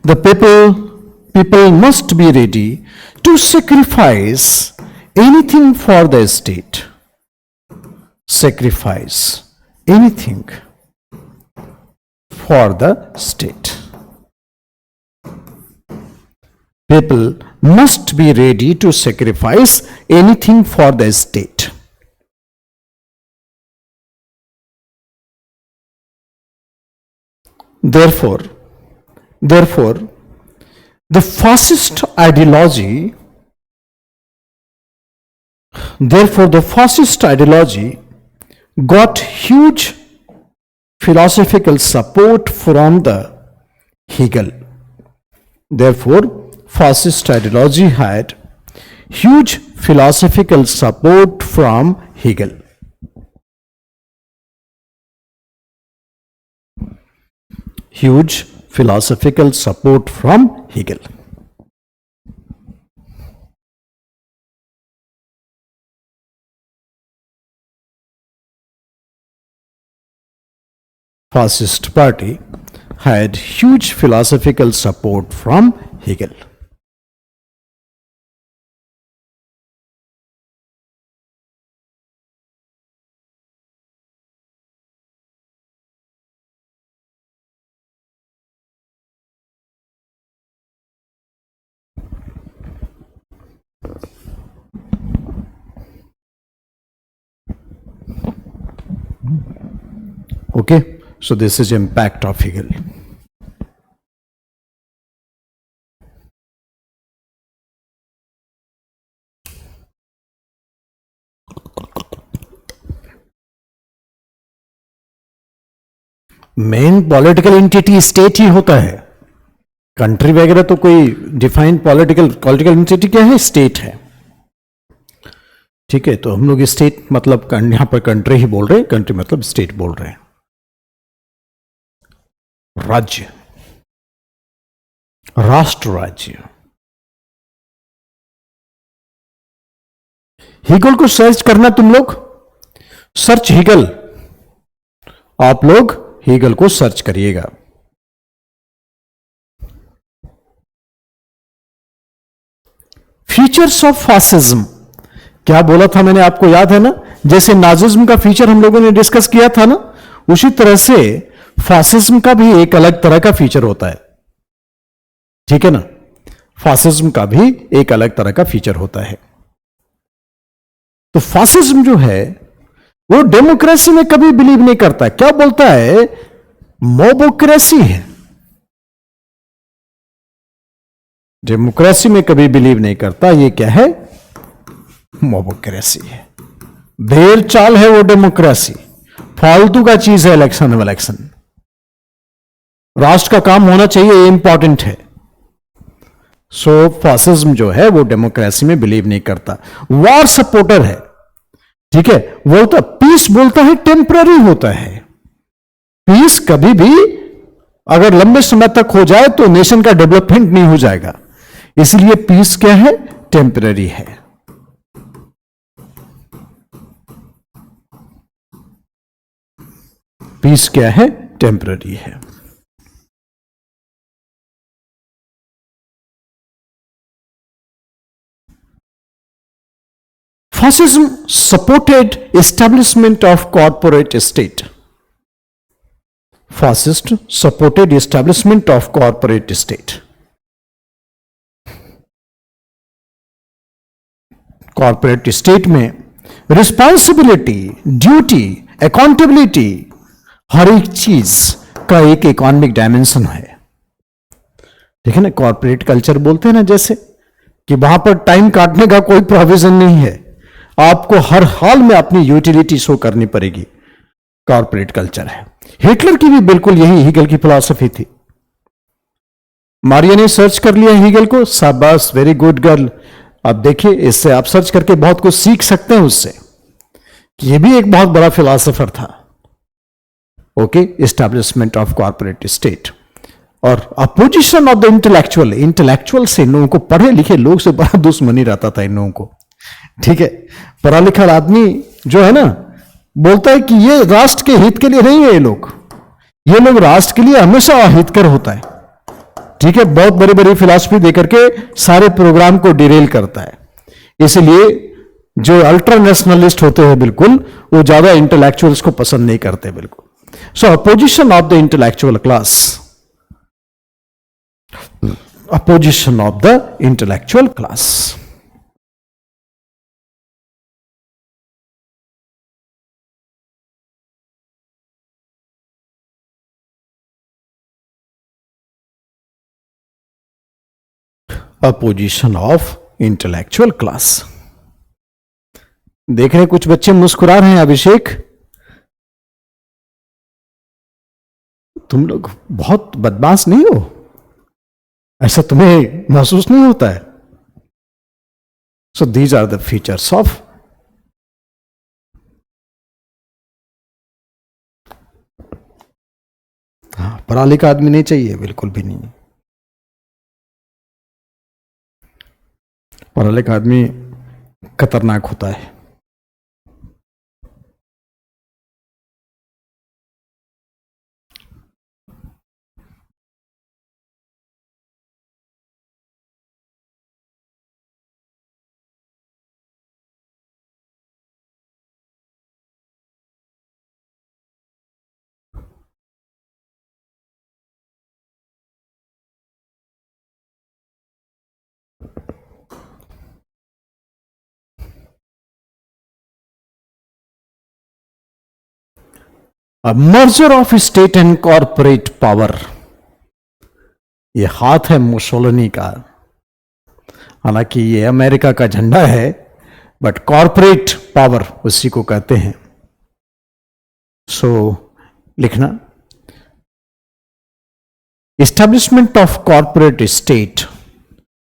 the people must be ready to sacrifice anything for the state. Sacrifice anything for the state. People must be ready to sacrifice anything for the state. Therefore, the fascist ideology got huge philosophical support from the Hegel. Therefore, fascist ideology had huge philosophical support from Hegel. Huge philosophical support from Hegel. Fascist party had huge philosophical support from Hegel. Okay, so this is impact of Hegel. Main political entity state ही होता है, country वगैरह तो कोई defined political entity क्या है, state है, ठीक है। तो हम लोग स्टेट मतलब यहां पर कंट्री ही बोल रहे हैं, कंट्री मतलब स्टेट बोल रहे हैं। राज्य, राष्ट्र राज्य। हीगल को सर्च करना तुम लोग, सर्च हीगल, आप लोग हीगल को सर्च करिएगा। फीचर्स ऑफ फासिज्म, क्या बोला था मैंने, आपको याद है ना, जैसे नाजिज्म का फीचर हम लोगों ने डिस्कस किया था ना, उसी तरह से फासिज्म का भी एक अलग तरह का फीचर होता है, ठीक है ना। फासिज्म का भी एक अलग तरह का फीचर होता है। तो फासिज्म जो है वो डेमोक्रेसी में कभी बिलीव नहीं करता, क्या बोलता है, मोबोक्रेसी है। डेमोक्रेसी में कभी बिलीव नहीं करता, ये क्या है, मोबोक्रेसी है। भेड़ चाल है वो डेमोक्रेसी, फालतू का चीज है इलेक्शन। राष्ट्र का काम होना चाहिए, ये इंपॉर्टेंट है। सो फासिज्म जो है वो डेमोक्रेसी में बिलीव नहीं करता, वॉर सपोर्टर है। ठीक है, वो तो पीस बोलता है टेम्पररी होता है। पीस कभी भी अगर लंबे समय तक हो जाए तो नेशन का डेवलपमेंट नहीं हो जाएगा, इसलिए पीस क्या है, टेम्पररी है। पीस क्या है, टेम्पररी है। Fascism supported establishment of corporate state. Fascist supported establishment of corporate state. Corporate state में रिस्पॉन्सिबिलिटी, ड्यूटी, अकाउंटेबिलिटी, हर एक चीज का एक इकोनॉमिक डायमेंशन है। ठीक है ना, कॉर्पोरेट कल्चर बोलते हैं ना, जैसे कि वहां पर टाइम काटने का कोई प्रोविजन नहीं है, आपको हर हाल में अपनी यूटिलिटी शो करनी पड़ेगी, कॉर्पोरेट कल्चर है। हिटलर की भी बिल्कुल यही हीगल की फिलॉसफी थी। मारिया ने सर्च कर लिया हीगल को, शाबाश, वेरी गुड गर्ल। अब देखिए, इससे आप सर्च करके बहुत कुछ सीख सकते हैं उससे, कि यह भी एक बहुत बड़ा फिलॉसफर था। Okay, establishment of corporate state और opposition of the intellectual. Intellectual से इन लोगों को, पढ़े लिखे लोग से बड़ा दुश्मनी रहता था इन लोगों को। ठीक है, पढ़ा लिखा आदमी जो है ना, बोलता है कि ये राष्ट्र के हित के लिए नहीं है, ये लोग राष्ट्र के लिए हमेशा अहितकर होता है। ठीक है, बहुत बड़ी बड़ी फिलॉसफी देकर के सारे प्रोग्राम को डिरेल करता है। इसलिए जो अल्ट्रा नेशनलिस्ट होते हैं बिल्कुल, वो ज्यादा इंटेलेक्चुअल्स को पसंद नहीं करते बिल्कुल। So opposition of the intellectual class, opposition of the intellectual class. Opposition of intellectual class. देख रहे कुछ बच्चे मुस्कुरा रहे हैं। अभिषेक, तुम लोग बहुत बदमाश नहीं हो, ऐसा तुम्हें महसूस नहीं होता है? So these are the features of पढ़ा लिखा आदमी नहीं चाहिए, बिल्कुल भी नहीं। पढ़ा लिखा आदमी खतरनाक होता है। Merger of state and corporate power, ये हाथ है मुसोलिनी का। हालांकि ये अमेरिका का झंडा है, बट कॉर्पोरेट पावर उसी को कहते हैं। सो लिखना, establishment of corporate state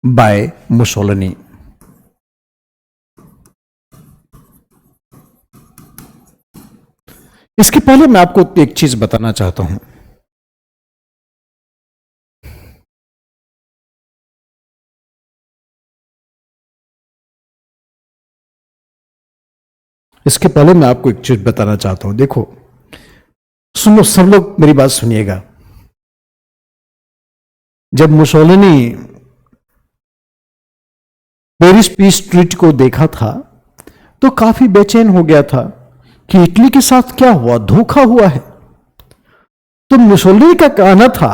by Mussolini. इसके पहले मैं आपको एक चीज बताना चाहता हूं। इसके पहले मैं आपको एक चीज बताना चाहता हूं। देखो, सुनो, सब लोग मेरी बात सुनिएगा। जब मुसोलिनी पेरिस पीस ट्रीटी को देखा था तो काफी बेचैन हो गया था कि इटली के साथ क्या हुआ, धोखा हुआ है। तो मुसोलिनी का कहना था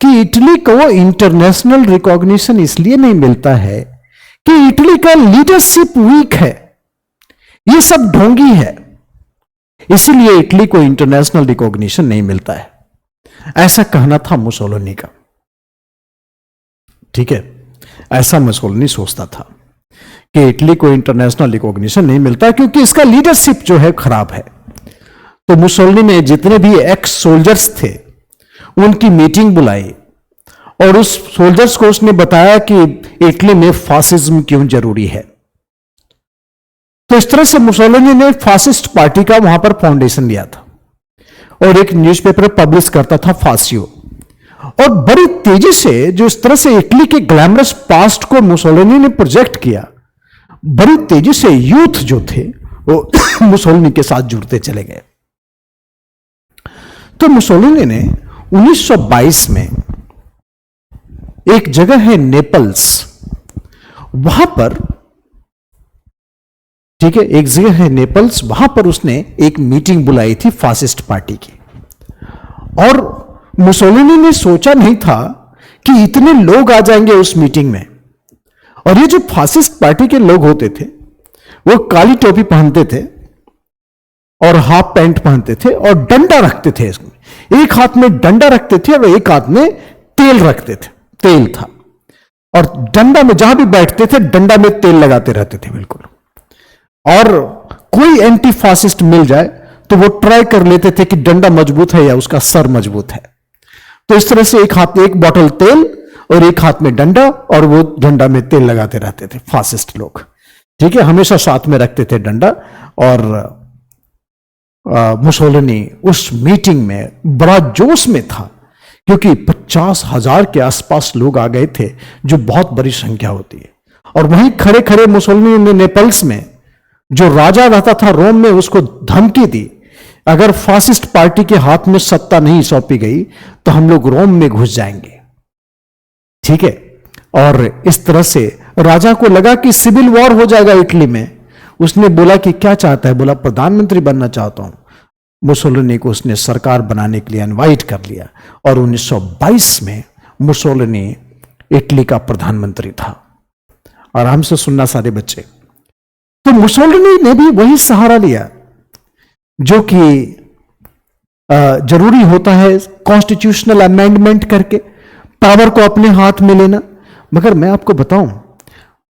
कि इटली को इंटरनेशनल रिकॉग्निशन इसलिए नहीं मिलता है कि इटली का लीडरशिप वीक है, ये सब ढोंगी है, इसीलिए इटली को इंटरनेशनल रिकॉग्निशन नहीं मिलता है। ऐसा कहना था मुसोलिनी का। ठीक है, ऐसा मुसोलिनी सोचता था कि इटली को इंटरनेशनल रिकॉग्निशन नहीं मिलता क्योंकि इसका लीडरशिप जो है खराब है। तो मुसोलिनी ने जितने भी एक्स सोल्जर्स थे उनकी मीटिंग बुलाई और उस सोल्जर्स को उसने बताया कि इटली में फासिज्म क्यों जरूरी है। तो इस तरह से मुसोलिनी ने फासिस्ट पार्टी का वहां पर फाउंडेशन लिया था और एक न्यूज़पेपर पब्लिश करता था फासियो। और बड़ी तेजी से जो इस तरह से इटली के ग्लैमरस पास्ट को मुसोलिनी ने प्रोजेक्ट किया, बड़ी तेजी से यूथ जो थे वो मुसोलिनी के साथ जुड़ते चले गए। तो मुसोलिनी ने 1922 में एक जगह है नेपल्स, वहां पर, ठीक है, एक जगह है नेपल्स, वहां पर उसने एक मीटिंग बुलाई थी फासिस्ट पार्टी की। और मुसोलिनी ने सोचा नहीं था कि इतने लोग आ जाएंगे उस मीटिंग में। और ये जो फासिस्ट पार्टी के लोग होते थे वो काली टोपी पहनते थे और हाफ पैंट पहनते थे और डंडा रखते थे, इसमें एक हाथ में डंडा रखते थे और एक हाथ में तेल रखते थे, तेल था। और डंडा में जहां भी बैठते थे डंडा में तेल लगाते रहते थे बिल्कुल। और कोई एंटी फासिस्ट मिल जाए तो वो ट्राई कर लेते थे कि डंडा मजबूत है या उसका सर मजबूत है। तो इस तरह से एक हाथ में एक बॉटल तेल और एक हाथ में डंडा, और वो डंडा में तेल लगाते रहते थे फासिस्ट लोग, ठीक है, हमेशा साथ में रखते थे डंडा। और मुसोलिनी उस मीटिंग में बड़ा जोश में था क्योंकि 50,000 के आसपास लोग आ गए थे, जो बहुत बड़ी संख्या होती है। और वहीं खड़े खड़े मुसोलिनी ने नेपल्स में जो राजा रहता था रोम में उसको धमकी दी, अगर फासिस्ट पार्टी के हाथ में सत्ता नहीं सौंपी गई तो हम लोग रोम में घुस जाएंगे, ठीक है। और इस तरह से राजा को लगा कि सिविल वॉर हो जाएगा इटली में। उसने बोला कि क्या चाहता है, बोला प्रधानमंत्री बनना चाहता हूं। मुसोलिनी को उसने सरकार बनाने के लिए इनवाइट कर लिया और 1922 में मुसोलिनी इटली का प्रधानमंत्री था। आराम से सुनना सारे बच्चे। तो मुसोलिनी ने भी वही सहारा लिया जो कि जरूरी होता है, कॉन्स्टिट्यूशनल अमेंडमेंट करके पावर को अपने हाथ में लेना। मगर मैं आपको बताऊं,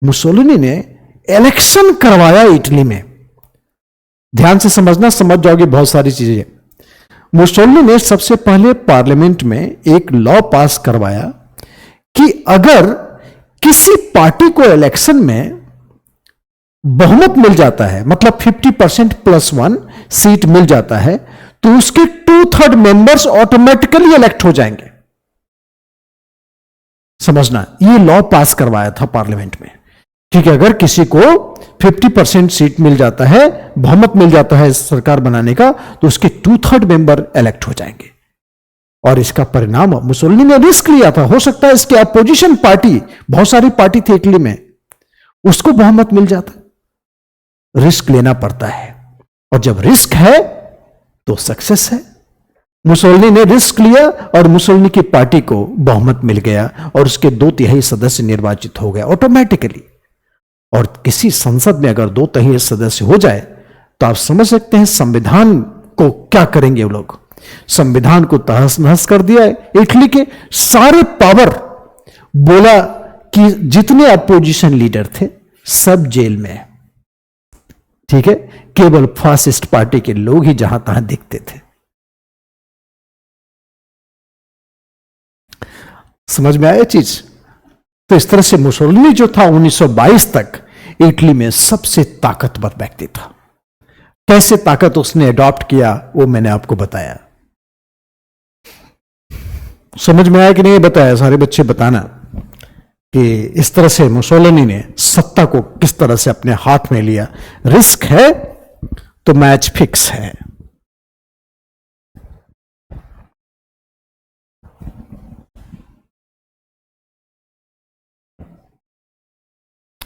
मुसोलिनी ने इलेक्शन करवाया इटली में। ध्यान से समझना, समझ जाओगे बहुत सारी चीजें। मुसोलिनी ने सबसे पहले पार्लियामेंट में एक लॉ पास करवाया कि अगर किसी पार्टी को इलेक्शन में बहुमत मिल जाता है, मतलब 50% +1 सीट मिल जाता है, तो उसके 2/3 मेंबर्स ऑटोमेटिकली इलेक्ट हो जाएंगे। समझना, ये लॉ पास करवाया था पार्लियामेंट में, क्योंकि अगर किसी को 50% सीट मिल जाता है, बहुमत मिल जाता है सरकार बनाने का, तो उसके 2/3 मेंबर इलेक्ट हो जाएंगे। और इसका परिणाम, मुसोलिनी ने रिस्क लिया था, हो सकता है इसके अपोजिशन पार्टी, बहुत सारी पार्टी थी इटली में, उसको बहुमत मिल जाता। रिस्क लेना पड़ता है, और जब रिस्क है तो सक्सेस है। मुसोलिनी ने रिस्क लिया और मुसोलिनी की पार्टी को बहुमत मिल गया और उसके 2/3 सदस्य निर्वाचित हो गए ऑटोमेटिकली। और किसी संसद में अगर 2/3 सदस्य हो जाए तो आप समझ सकते हैं संविधान को क्या करेंगे वो लोग। संविधान को तहस नहस कर दिया है। इटली के सारे पावर, बोला कि जितने अपोजिशन लीडर थे सब जेल में है, ठीक है, केवल फासिस्ट पार्टी के लोग ही जहां तहां दिखते थे। समझ में आया चीज? तो इस तरह से मुसोलिनी जो था 1922 तक इटली में सबसे ताकतवर व्यक्ति था। कैसे ताकत उसने अडॉप्ट किया वो मैंने आपको बताया। समझ में आया कि नहीं बताया? सारे बच्चे बताना कि इस तरह से मुसोलिनी ने सत्ता को किस तरह से अपने हाथ में लिया। रिस्क है तो मैच फिक्स है।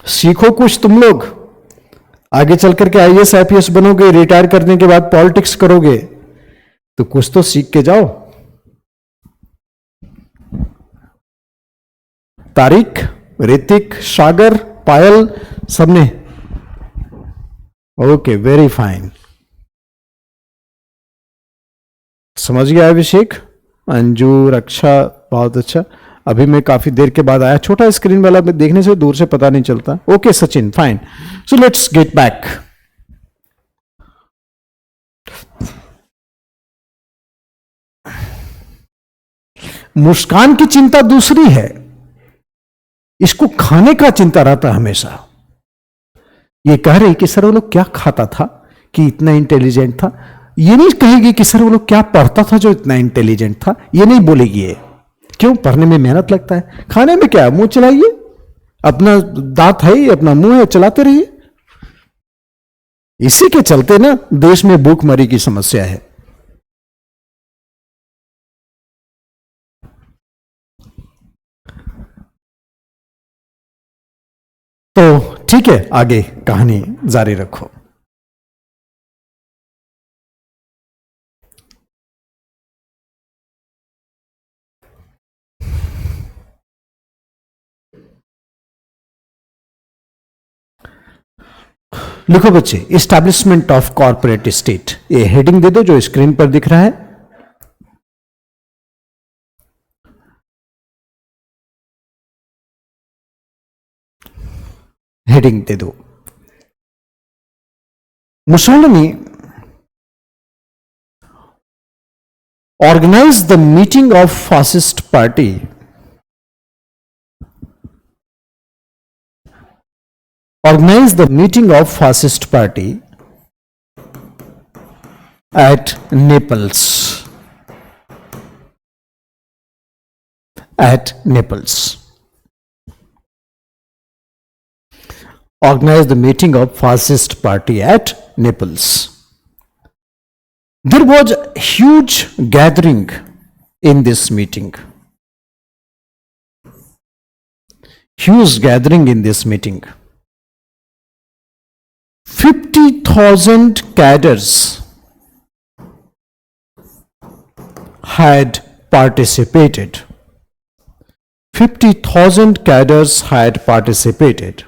सीखो कुछ तुम लोग, आगे चल करके IAS IPS बनोगे, रिटायर करने के बाद पॉलिटिक्स करोगे, तो कुछ तो सीख के जाओ। तारिक, ऋतिक, सागर, पायल, सबने ओके, वेरी फाइन। समझ गया अभिषेक, अंजू, रक्षा, बहुत अच्छा। अभी मैं काफी देर के बाद आया, छोटा स्क्रीन वाला में देखने से दूर से पता नहीं चलता। Okay Sachin, fine. So let's get back. Muskan की चिंता दूसरी है, इसको खाने का चिंता रहता है हमेशा। ये कह रही कि सर वो लोग क्या खाता था कि इतना इंटेलिजेंट था। ये नहीं कहेगी कि सर वो लोग क्या पढ़ता था जो इतना इंटेलिजेंट था, ये नहीं बोलेगी। ये क्यों? पढ़ने में मेहनत लगता है, खाने में क्या है, मुंह चलाइए, अपना दांत है, अपना मुंह है, चलाते रहिए। इसी के चलते ना देश में भूखमरी की समस्या है। तो ठीक है, आगे कहानी जारी रखो। लिखो बच्चे, इस्टेब्लिशमेंट ऑफ कॉर्पोरेट स्टेट, ये हेडिंग दे दो जो स्क्रीन पर दिख रहा है। हेडिंग दे दो। Mussolini organized the meeting of fascist party organized the meeting of fascist party at Naples. Organized the meeting of fascist party at Naples. There was a huge gathering in this meeting. Huge gathering in this meeting. 50,000 cadres had participated. 50,000 cadres had participated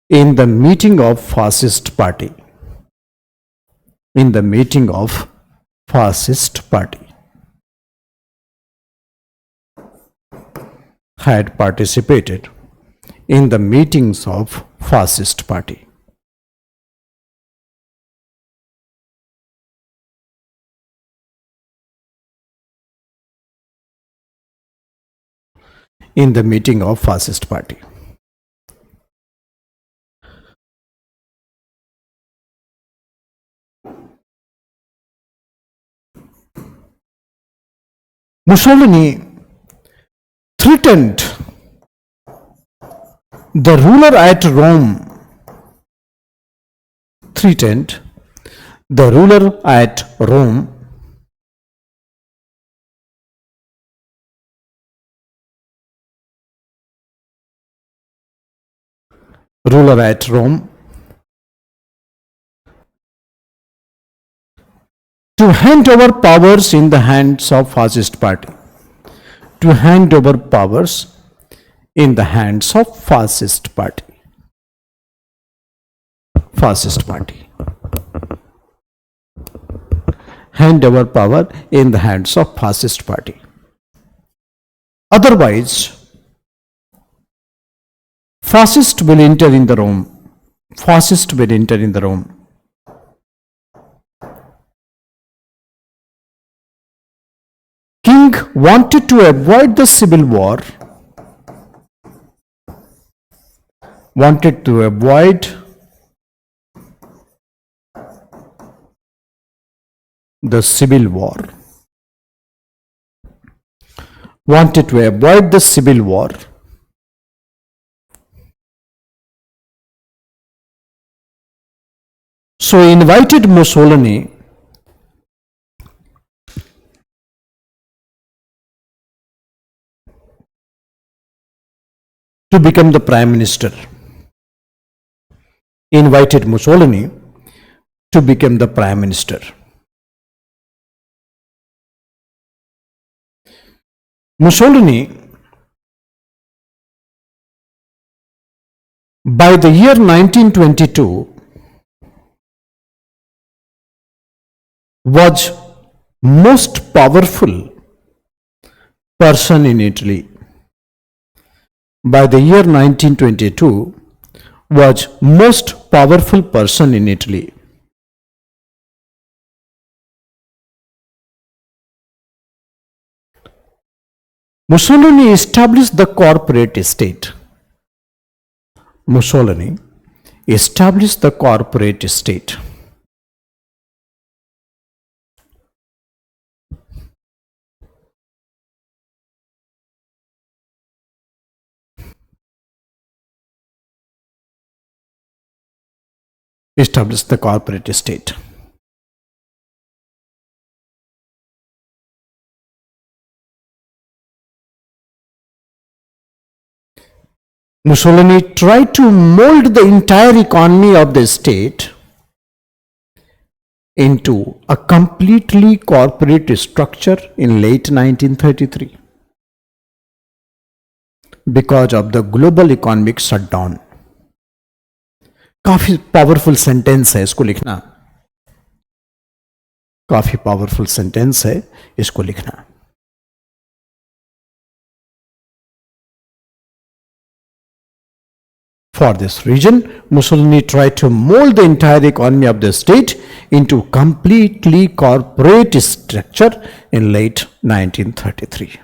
in the meeting of fascist party. In the meeting of fascist party. Had participated in the meetings of fascist party. In the meeting of fascist party. Mussolini threatened the ruler at Rome. Threatened the ruler at Rome to hand over powers in the hands of fascist party. To hand over powers in the hands of fascist party. Fascist party. Hand over power in the hands of fascist party. Otherwise, fascist will enter in the Rome. Fascist will enter in the Rome. King wanted to avoid the civil war. Wanted to avoid the civil war. Wanted to avoid the civil war. So he invited Mussolini to become the prime minister. He invited Mussolini to become the prime minister. Mussolini, by the year 1922, was most powerful person in Italy. By the year 1922, was most powerful person in Italy. Mussolini established the corporate state. Mussolini established the corporate state. Established the corporate state. Mussolini tried to mold the entire economy of the state into a completely corporate structure in late 1933 because of the global economic shutdown. काफी powerful sentence है, इसको लिखना, काफी powerful sentence है, इसको लिखना. For this reason, Mussolini tried to mold the entire economy of the state into completely corporate structure in late 1933.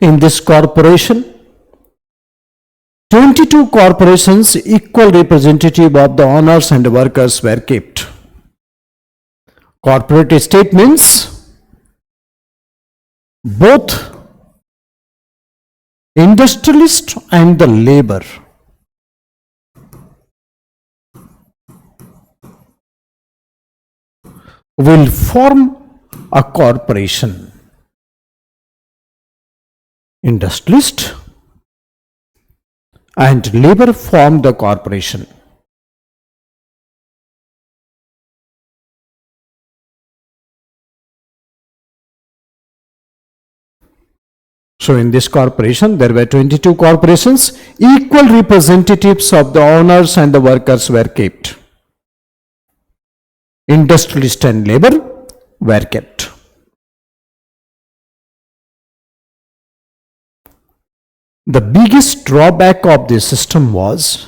In this corporation, 22 corporations equal representative of the owners and workers were kept. Corporate state means both industrialist and the labor will form a corporation. Industrialist and labor form the corporation. So in this corporation, there were 22 corporations, equal representatives of the owners and the workers were kept. Industrialist and labor were kept. The biggest drawback of this system was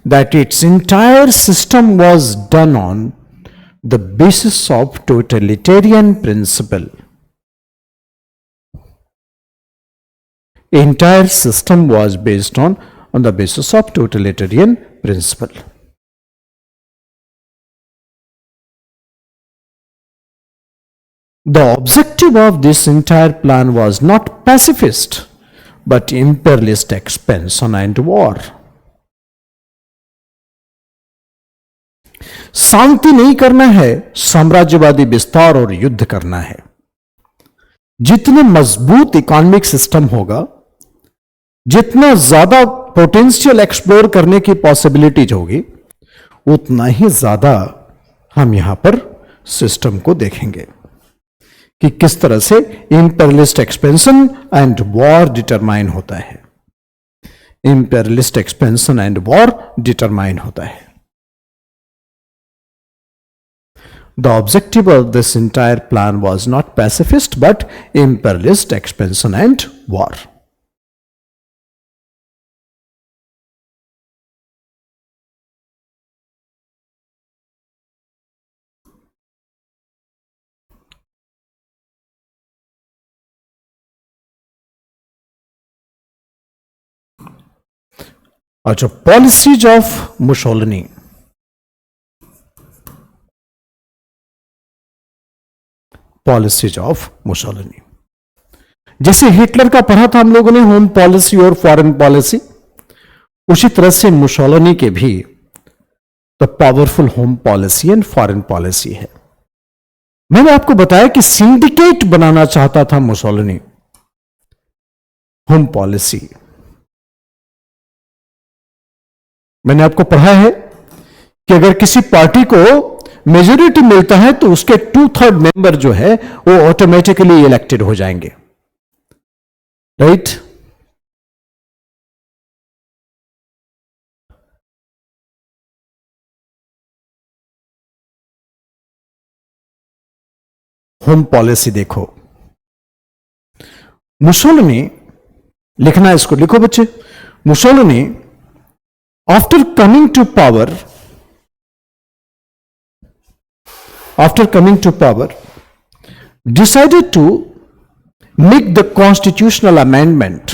that its entire system was done on the basis of totalitarian principle. Entire system was based on the basis of totalitarian principle. The objective of this entire plan was not pacifist, but imperialist expansion and war. शांति नहीं करना है, साम्राज्यवादी विस्तार और युद्ध करना है. जितने मजबूत इकोनॉमिक सिस्टम होगा, जितना ज्यादा पोटेंशियल एक्सप्लोर करने की पॉसिबिलिटीज होगी, उतना ही ज्यादा हम यहां पर सिस्टम को देखेंगे कि किस तरह से imperialist expansion and war determine होता है. Imperialist expansion and war determine होता है. The objective of this entire plan was not pacifist but imperialist expansion and war. अच्छा, policies of Mussolini. Policies of Mussolini, जैसे हिटलर का पढ़ा था हम लोगों ने होम पॉलिसी और फॉरेन पॉलिसी, उसी तरह से मुसोलिनी के भी तो powerful home policy and foreign policy है. मैंने आपको बताया कि सिंडिकेट बनाना चाहता था मुसोलिनी. होम पॉलिसी मैंने आपको पढ़ा है कि अगर किसी पार्टी को मेजोरिटी मिलता है तो उसके 2/3 मेंबर जो है वो ऑटोमेटिकली इलेक्टेड हो जाएंगे, राइट। होम पॉलिसी देखो, मुसोलिनी, लिखना है इसको, लिखो बच्चे। Mussolini after coming to power decided to make the constitutional amendment.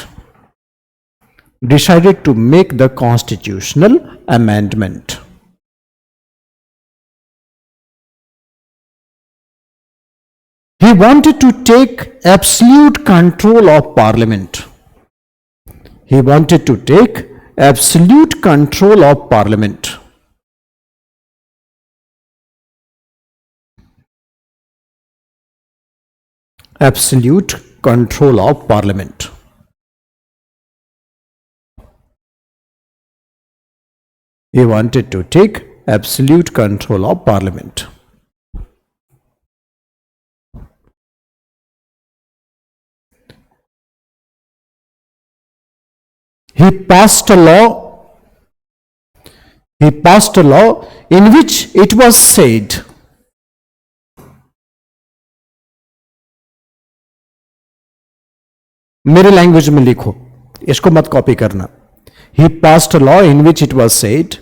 He wanted to take absolute control of parliament. Absolute control of parliament. Absolute control of parliament. He wanted to take absolute control of parliament. He passed a law in which it was said, मेरे language में लिखो, इसको मत copy करना। He passed a law in which it was said,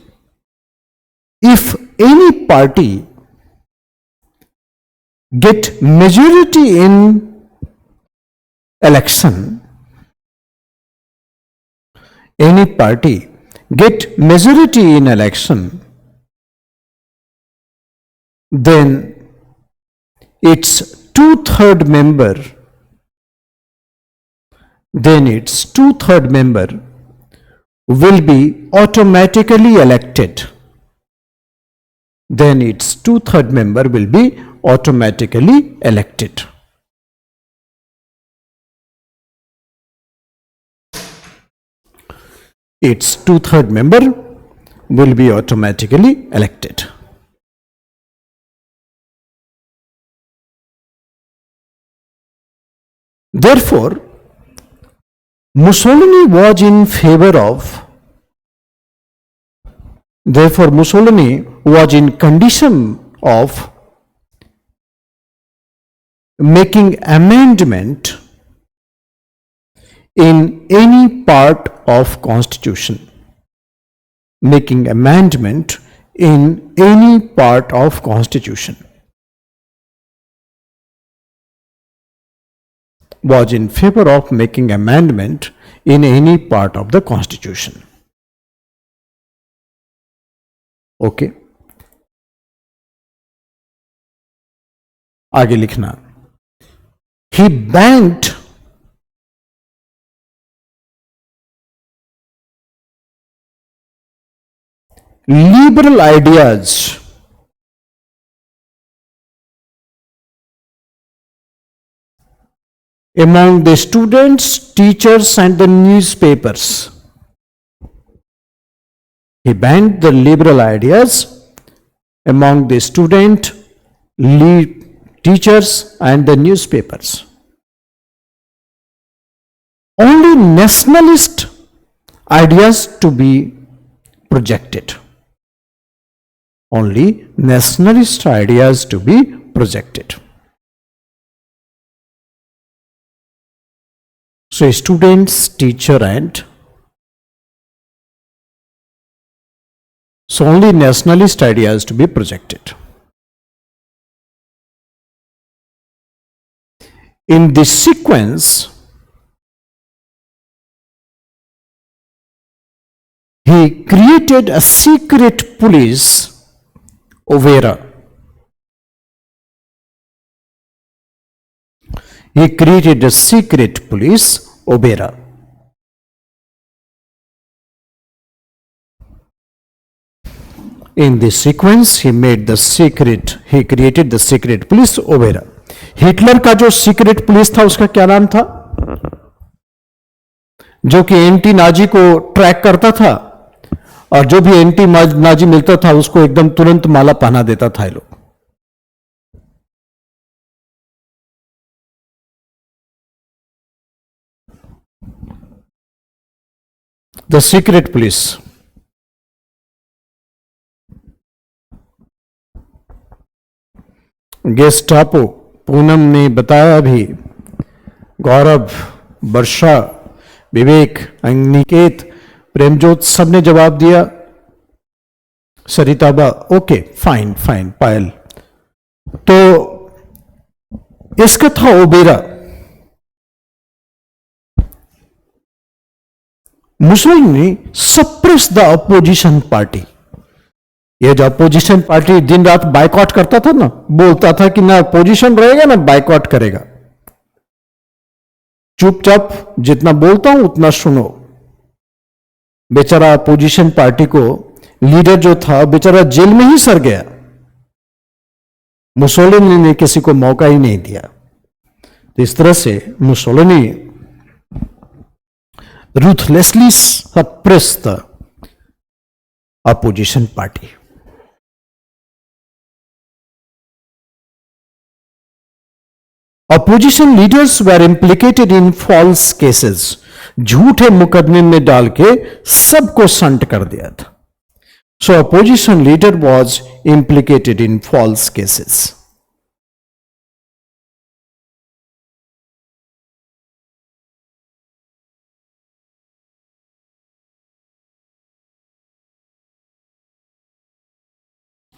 if any party get majority in election, then its two-third member will be automatically elected. Its two-third member will be automatically elected. Therefore, Mussolini was in condition of making amendment in any part of constitution. Was in favor of making amendment in any part of the constitution. Okay. आगे लिखना, he banned liberal ideas among the students, teachers and the newspapers. He banned the liberal ideas among the student, teachers and the newspapers. Only nationalist ideas to be projected. So students, teacher and so only nationalist ideas to be projected. In this sequence, he created a secret police, Overa. In this sequence, he created the secret police, Overa. Hitler का जो secret police था उसका क्या नाम था, जो कि anti Nazi को ट्रैक करता था और जो भी एंटी नाजी मिलता था उसको एकदम तुरंत माला पहना देता था ये लोग। The secret police, Gestapo, Poonam ने बताया भी, गौरव, वर्षा, विवेक, अनिकेत, प्रेमजोत, सबने जवाब दिया। सरिताबा ओके फाइन फाइन। पायल, तो इसका था ओबेरा। Mussolini suppress the opposition party. ये जो अपोजिशन पार्टी दिन रात बायकॉट करता था ना, बोलता था कि ना अपोजिशन रहेगा ना बायकॉट करेगा, चुपचाप जितना बोलता हूं उतना सुनो। बेचारा अपोजिशन पार्टी को लीडर जो था बेचारा जेल में ही सड़ गया। मुसोलिनी ने किसी को मौका ही नहीं दिया। तो इस तरह से Mussolini ruthlessly suppressed the opposition party. Opposition leaders were implicated in false cases. झूठे मुकदमे में डाल के सबको संट कर दिया था। So opposition leader was implicated in false cases.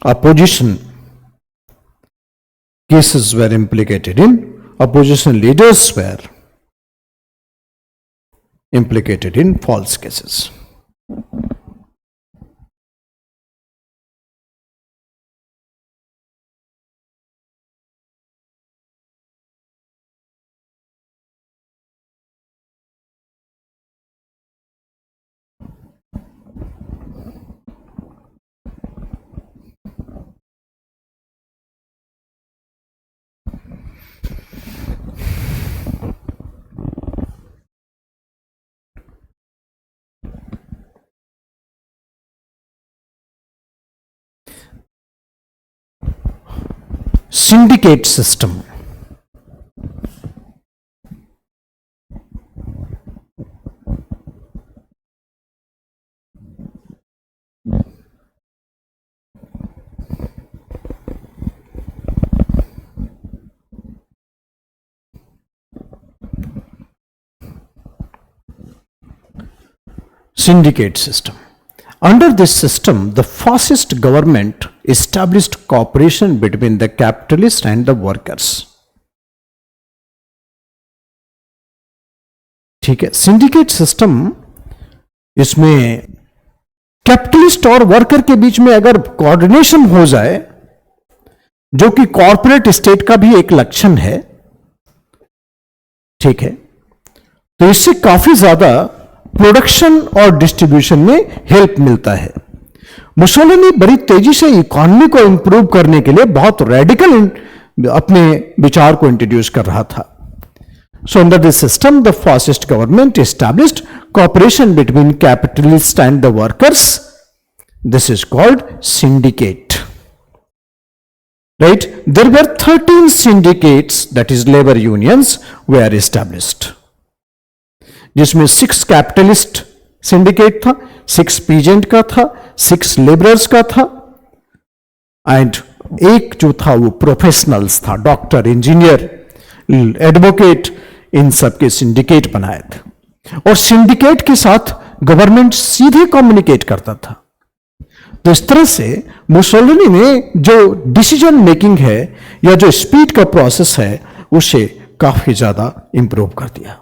Opposition cases were implicated in, opposition leaders were implicated in false cases. Syndicate system. Syndicate system. Under this system, the fascist government established cooperation between the capitalists and the workers. ठीक है, syndicate system, इसमें capitalist और worker के बीच में अगर coordination हो जाए, जो कि कॉर्पोरेट स्टेट का भी एक लक्षण है, ठीक है, तो इससे काफी ज्यादा प्रोडक्शन और डिस्ट्रीब्यूशन में हेल्प मिलता है। मुसोलिनी बड़ी तेजी से इकोनॉमी को इंप्रूव करने के लिए बहुत रेडिकल अपने विचार को इंट्रोड्यूस कर रहा था। So under this system the fascist government established cooperation between capitalist and the workers. This is called syndicate, right. There were 13 syndicates, that is labor unions, were established, जिसमें 6 कैपिटलिस्ट सिंडिकेट था, 6 peasant का था, 6 labourers का था, and एक जो था वो प्रोफेशनल्स था, डॉक्टर, इंजीनियर, एडवोकेट, इन सब के सिंडिकेट बनाए थे। और सिंडिकेट के साथ गवर्नमेंट सीधे कम्युनिकेट करता था। तो इस तरह से मुसोलिनी ने जो डिसीजन मेकिंग है या जो स्पीड का प्रोसेस है उसे काफी ज्यादा इंप्रूव कर दिया।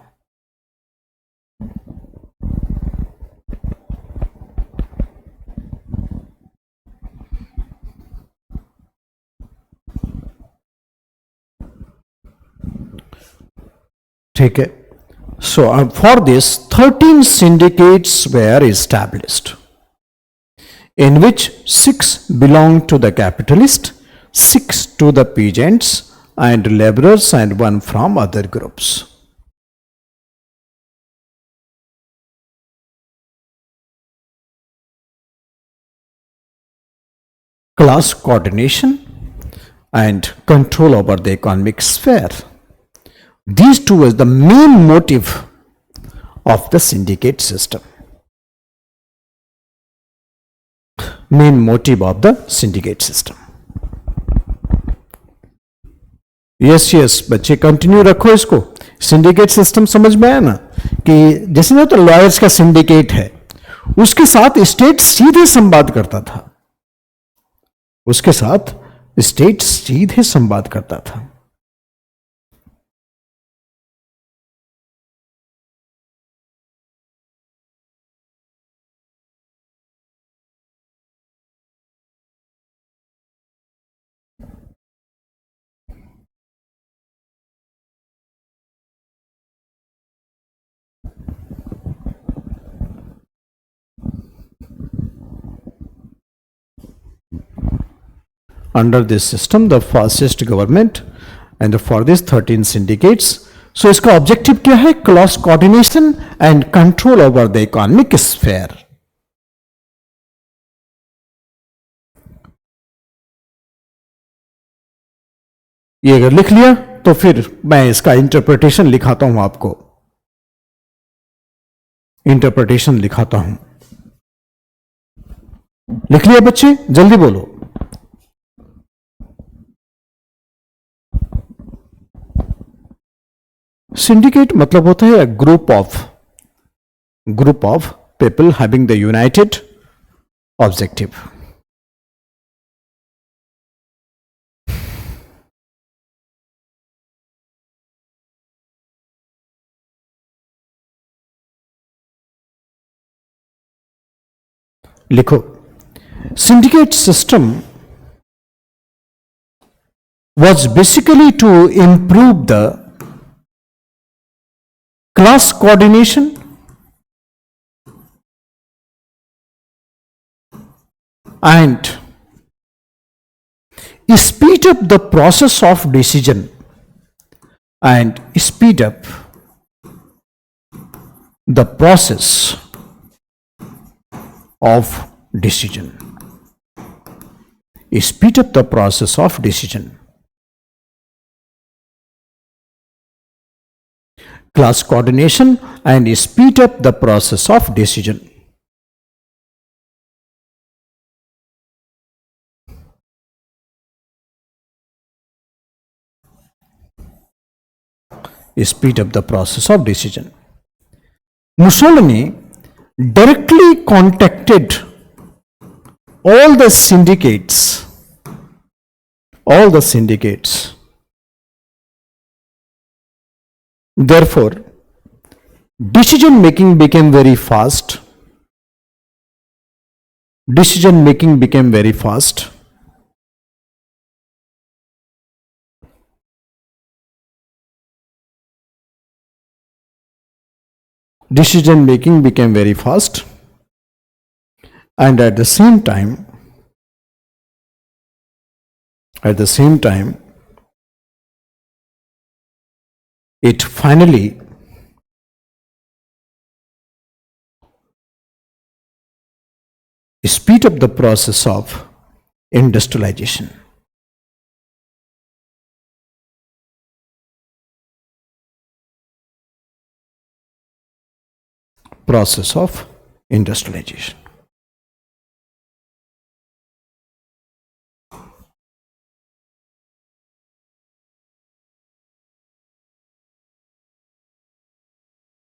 ठीक है, so for this 13 syndicates were established, in which 6 belong to the capitalist, 6 to the peasants and laborers, and 1 from other groups. Class coordination and control over the economic sphere. These two was the main motive of the syndicate system. Main motive of the syndicate system. Yes बच्चे continue रखो इसको। Syndicate system समझ में आया ना, कि जैसे ना तो लॉयर्स का सिंडिकेट है, उसके साथ स्टेट सीधे संवाद करता था, उसके साथ स्टेट सीधे संवाद करता था। Under this system, the fascist government and for these 13 syndicates, so इसका ऑब्जेक्टिव क्या है? Class coordination and control over the economic sphere. ये अगर लिख लिया तो फिर मैं इसका इंटरप्रिटेशन लिखाता हूं, आपको इंटरप्रिटेशन लिखाता हूं। लिख लिया बच्चे? जल्दी बोलो। सिंडिकेट मतलब होता है group of people having the United objective. लिखो, syndicate system was basically to improve the class coordination and speed up the process of decision and speed up the process of decision. Speed up the process of decision. Class coordination and speed up the process of decision. Speed up the process of decision. Mussolini directly contacted all the syndicates. Therefore, decision making became very fast. Decision making became very fast. Decision making became very fast, and at the same time, it finally speed up the process of industrialization. Process of industrialization.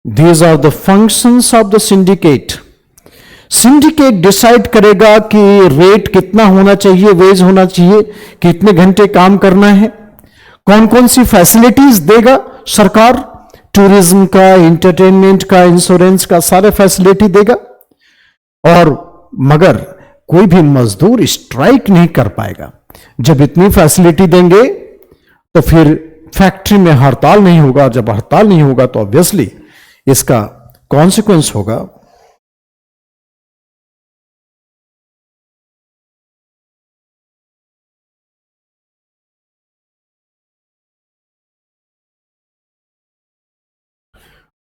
These are the functions of the syndicate. Syndicate decide करेगा कि rate कितना होना चाहिए, veg होना चाहिए, कितने घंटे काम करना है, कौन कौन सी फैसिलिटीज देगा सरकार, टूरिज्म का, एंटरटेनमेंट का, इंश्योरेंस का, सारे फैसिलिटी देगा। और मगर कोई भी मजदूर स्ट्राइक नहीं कर पाएगा। जब इतनी फैसिलिटी देंगे तो फिर फैक्ट्री में हड़ताल नहीं होगा। जब हड़ताल नहीं होगा तो ऑब्वियसली इसका कॉन्सिक्वेंस होगा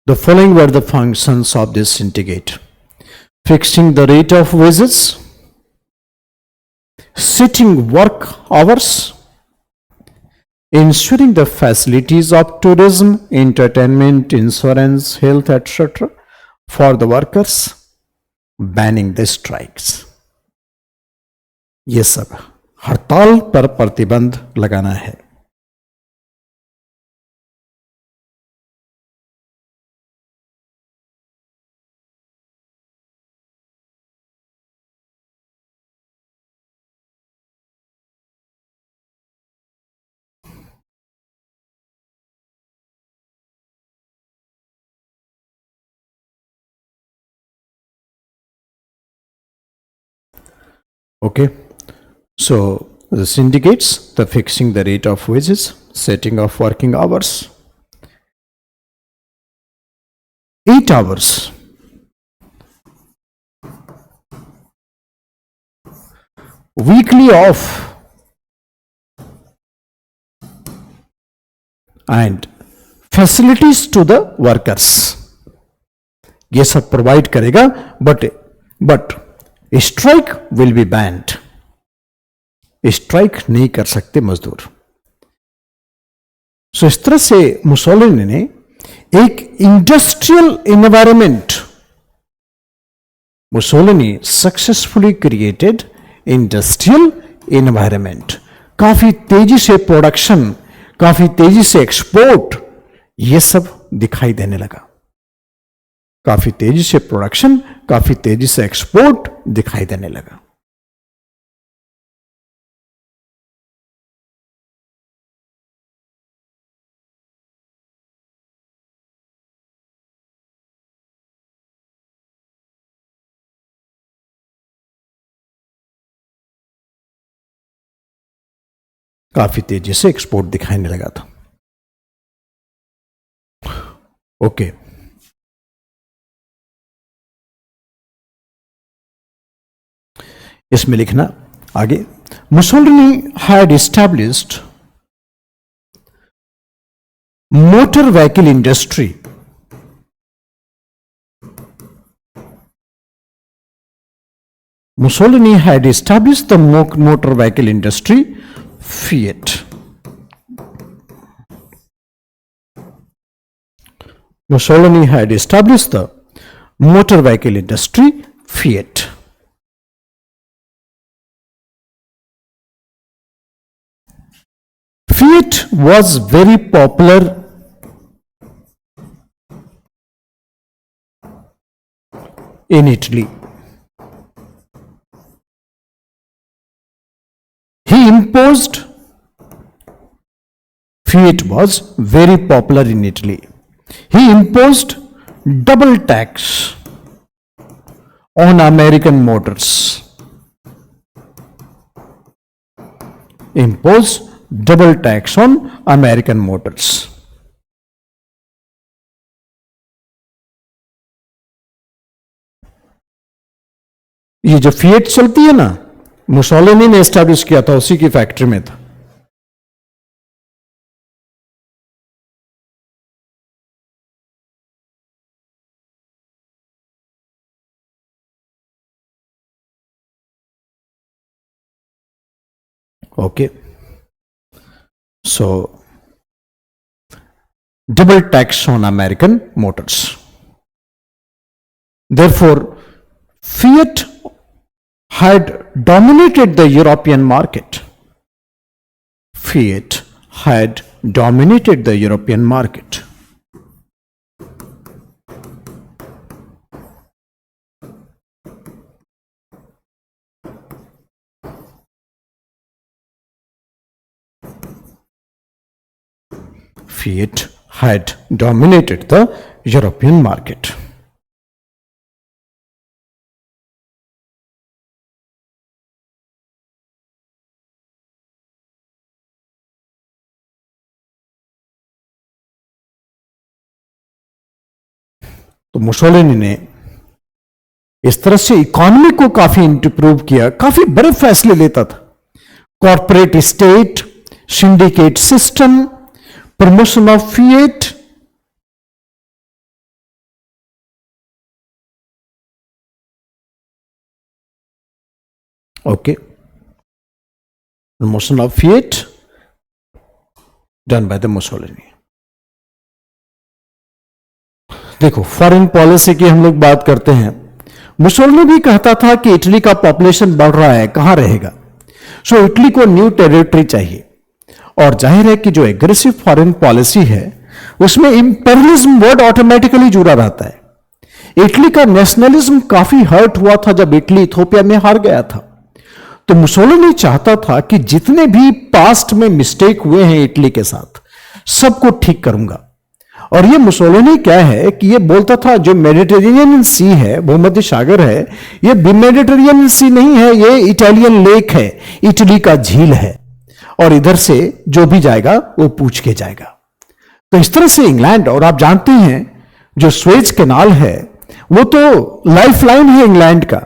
The following were the functions of this syndicate: fixing the rate of wages, setting work hours, ensuring the facilities of tourism, entertainment, insurance, health, etc. for the workers, banning the strikes. ये सब हड़ताल पर प्रतिबंध लगाना है। Okay, so this indicates the fixing the rate of wages, setting of working hours, 8 hours, weekly off, and facilities to the workers, ये सब provide करेगा, but strike will be band. Strike नहीं कर सकते मजदूर। सो इस तरह से मुसोलिनी ने एक industrial environment, Mussolini successfully created industrial environment, काफी तेजी से प्रोडक्शन, काफी तेजी से एक्सपोर्ट, ये सब दिखाई देने लगा। काफी तेजी से प्रोडक्शन, काफी तेजी से एक्सपोर्ट दिखाई देने लगा। काफी तेजी से एक्सपोर्ट दिखाने लगा था। ओके, इसमें लिखना आगे, Mussolini had established motor vehicle industry, Mussolini had established the motor vehicle industry, Fiat. Mussolini had established the motor vehicle industry, Fiat. Fiat was very popular in Italy. Fiat was very popular in Italy. He imposed double tax on American motors. Imposed double tax on American motors. ये जो fiat चलती है ना, Mussolini ने establish किया था, उसी की फैक्ट्री में था। Okay, so double tax on American motors. Therefore, Fiat had dominated the European market. Fiat had dominated the European market. Fiat had dominated the European market. तो मुसोलिनी ने इस तरह से इकोनॉमी को काफी इंप्रूव किया, काफी बड़े फैसले लेता था। Corporate state, syndicate system, promotion of fiat, okay, promotion of fiat done by the Mussolini. देखो, फॉरेन पॉलिसी की हम लोग बात करते हैं। मुसोलिनी भी कहता था कि इटली का पॉपुलेशन बढ़ रहा है, कहां रहेगा, सो इटली को न्यू टेरिटरी चाहिए, और जाहिर है कि जो एग्रेसिव फॉरेन पॉलिसी है उसमें इंपेरियलिज्म वर्ड ऑटोमेटिकली जुड़ा रहता है। इटली का नेशनलिज्म काफी हर्ट हुआ था जब इटली इथोपिया में हार गया था। तो मुसोलिनी चाहता था कि जितने भी पास्ट में मिस्टेक हुए हैं इटली के साथ, सबको ठीक करूंगा। और ये मुसोलिनी क्या है कि ये बोलता था जो मेडिटेरेनियन सी है, भूमध्य सागर है, ये मेडिटेरेनियन सी नहीं है, ये इटालियन लेक है, इटली का झील है, और इधर से जो भी जाएगा वो पूछ के जाएगा। तो इस तरह से इंग्लैंड, और आप जानते हैं जो स्वेज कैनाल है वो तो लाइफ लाइन है इंग्लैंड का।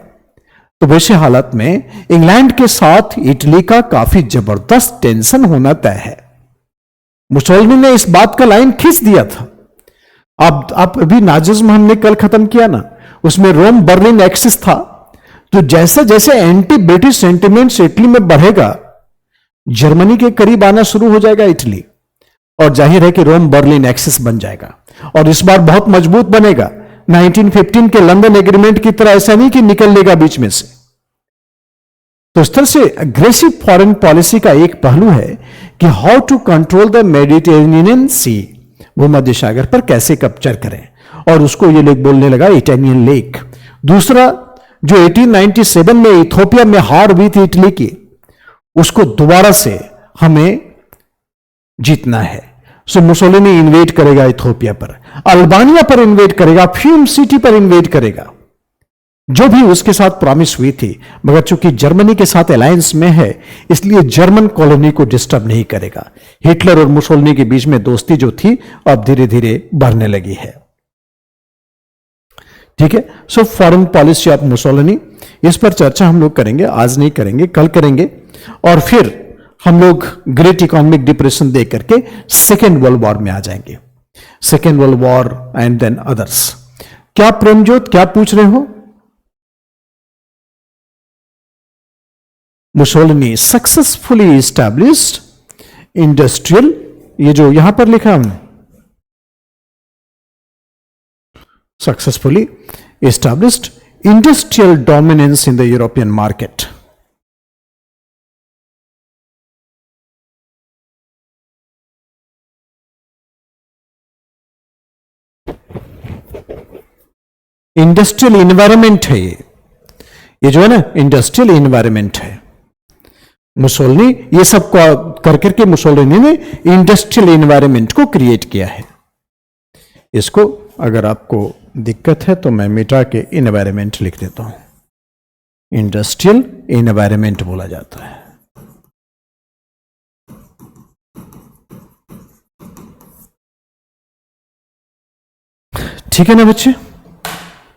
तो वैसे हालत में इंग्लैंड के साथ इटली का काफी जबरदस्त टेंशन होना तय है। मुसोलिनी ने इस बात का लाइन खींच दिया था। आप अभी नाजिज्म हमने कल खत्म किया ना, उसमें रोम बर्लिन एक्सिस था। तो जैसे जैसे एंटी ब्रिटिश सेंटिमेंट्स इटली में बढ़ेगा, जर्मनी के करीब आना शुरू हो जाएगा इटली, और जाहिर है कि रोम बर्लिन एक्सिस बन जाएगा, और इस बार बहुत मजबूत बनेगा। 1915 के लंदन एग्रीमेंट की तरह ऐसा नहीं कि निकल लेगा बीच में से। तो इस तरह से अग्रेसिव फॉरेन पॉलिसी का एक पहलू है कि how to control the Mediterranean sea, भूमध्य सागर पर कैसे कैप्चर करें, और उसको ये लोग बोलने लगा इटालियन लेक। दूसरा, जो 1897 में इथोपिया में हार हुई थी इटली की, उसको दोबारा से हमें जीतना है। सो मुसोलिनी इन्वेट करेगा इथोपिया पर, अल्बानिया पर इन्वेट करेगा, फ्यूम सिटी पर इन्वेट करेगा, जो भी उसके साथ प्रॉमिस हुई थी। मगर चूंकि जर्मनी के साथ अलायंस में है, इसलिए जर्मन कॉलोनी को डिस्टर्ब नहीं करेगा। हिटलर और मुसोलिनी के बीच में दोस्ती जो थी अब धीरे धीरे बढ़ने लगी है। ठीक है। So foreign policy of Mussolini, इस पर चर्चा हम लोग करेंगे, आज नहीं करेंगे, कल करेंगे। और फिर हम लोग ग्रेट इकोनॉमिक डिप्रेशन देख करके सेकेंड वर्ल्ड वॉर में आ जाएंगे। Second world war and than others. क्या प्रेमजोत, क्या पूछ रहे हो? मुसोलिनी सक्सेसफुली इस्टेब्लिश्ड इंडस्ट्रियल, ये जो यहां पर लिखा हमने, successfully established industrial dominance in the European market. Industrial environment है ये जो है ना, इंडस्ट्रियल इन्वायरमेंट है। मुसोलिनी ये सब कर करके मुसोलिनी ने इंडस्ट्रियल इन्वायरमेंट को क्रिएट किया है। इसको अगर आपको दिक्कत है तो मैं मिटा के इन्वायरमेंट लिख देता हूं। इंडस्ट्रियल इन्वायरमेंट बोला जाता है। ठीक है ना बच्चे?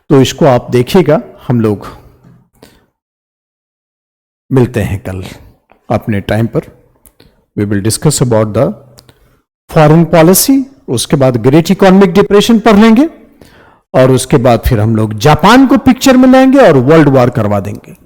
तो इसको आप देखिएगा। हम लोग मिलते हैं कल अपने टाइम पर। We will discuss about the foreign policy, उसके बाद ग्रेट इकोनॉमिक डिप्रेशन पढ़ लेंगे, और उसके बाद फिर हम लोग जापान को पिक्चर में लाएंगे और वर्ल्ड वॉर करवा देंगे।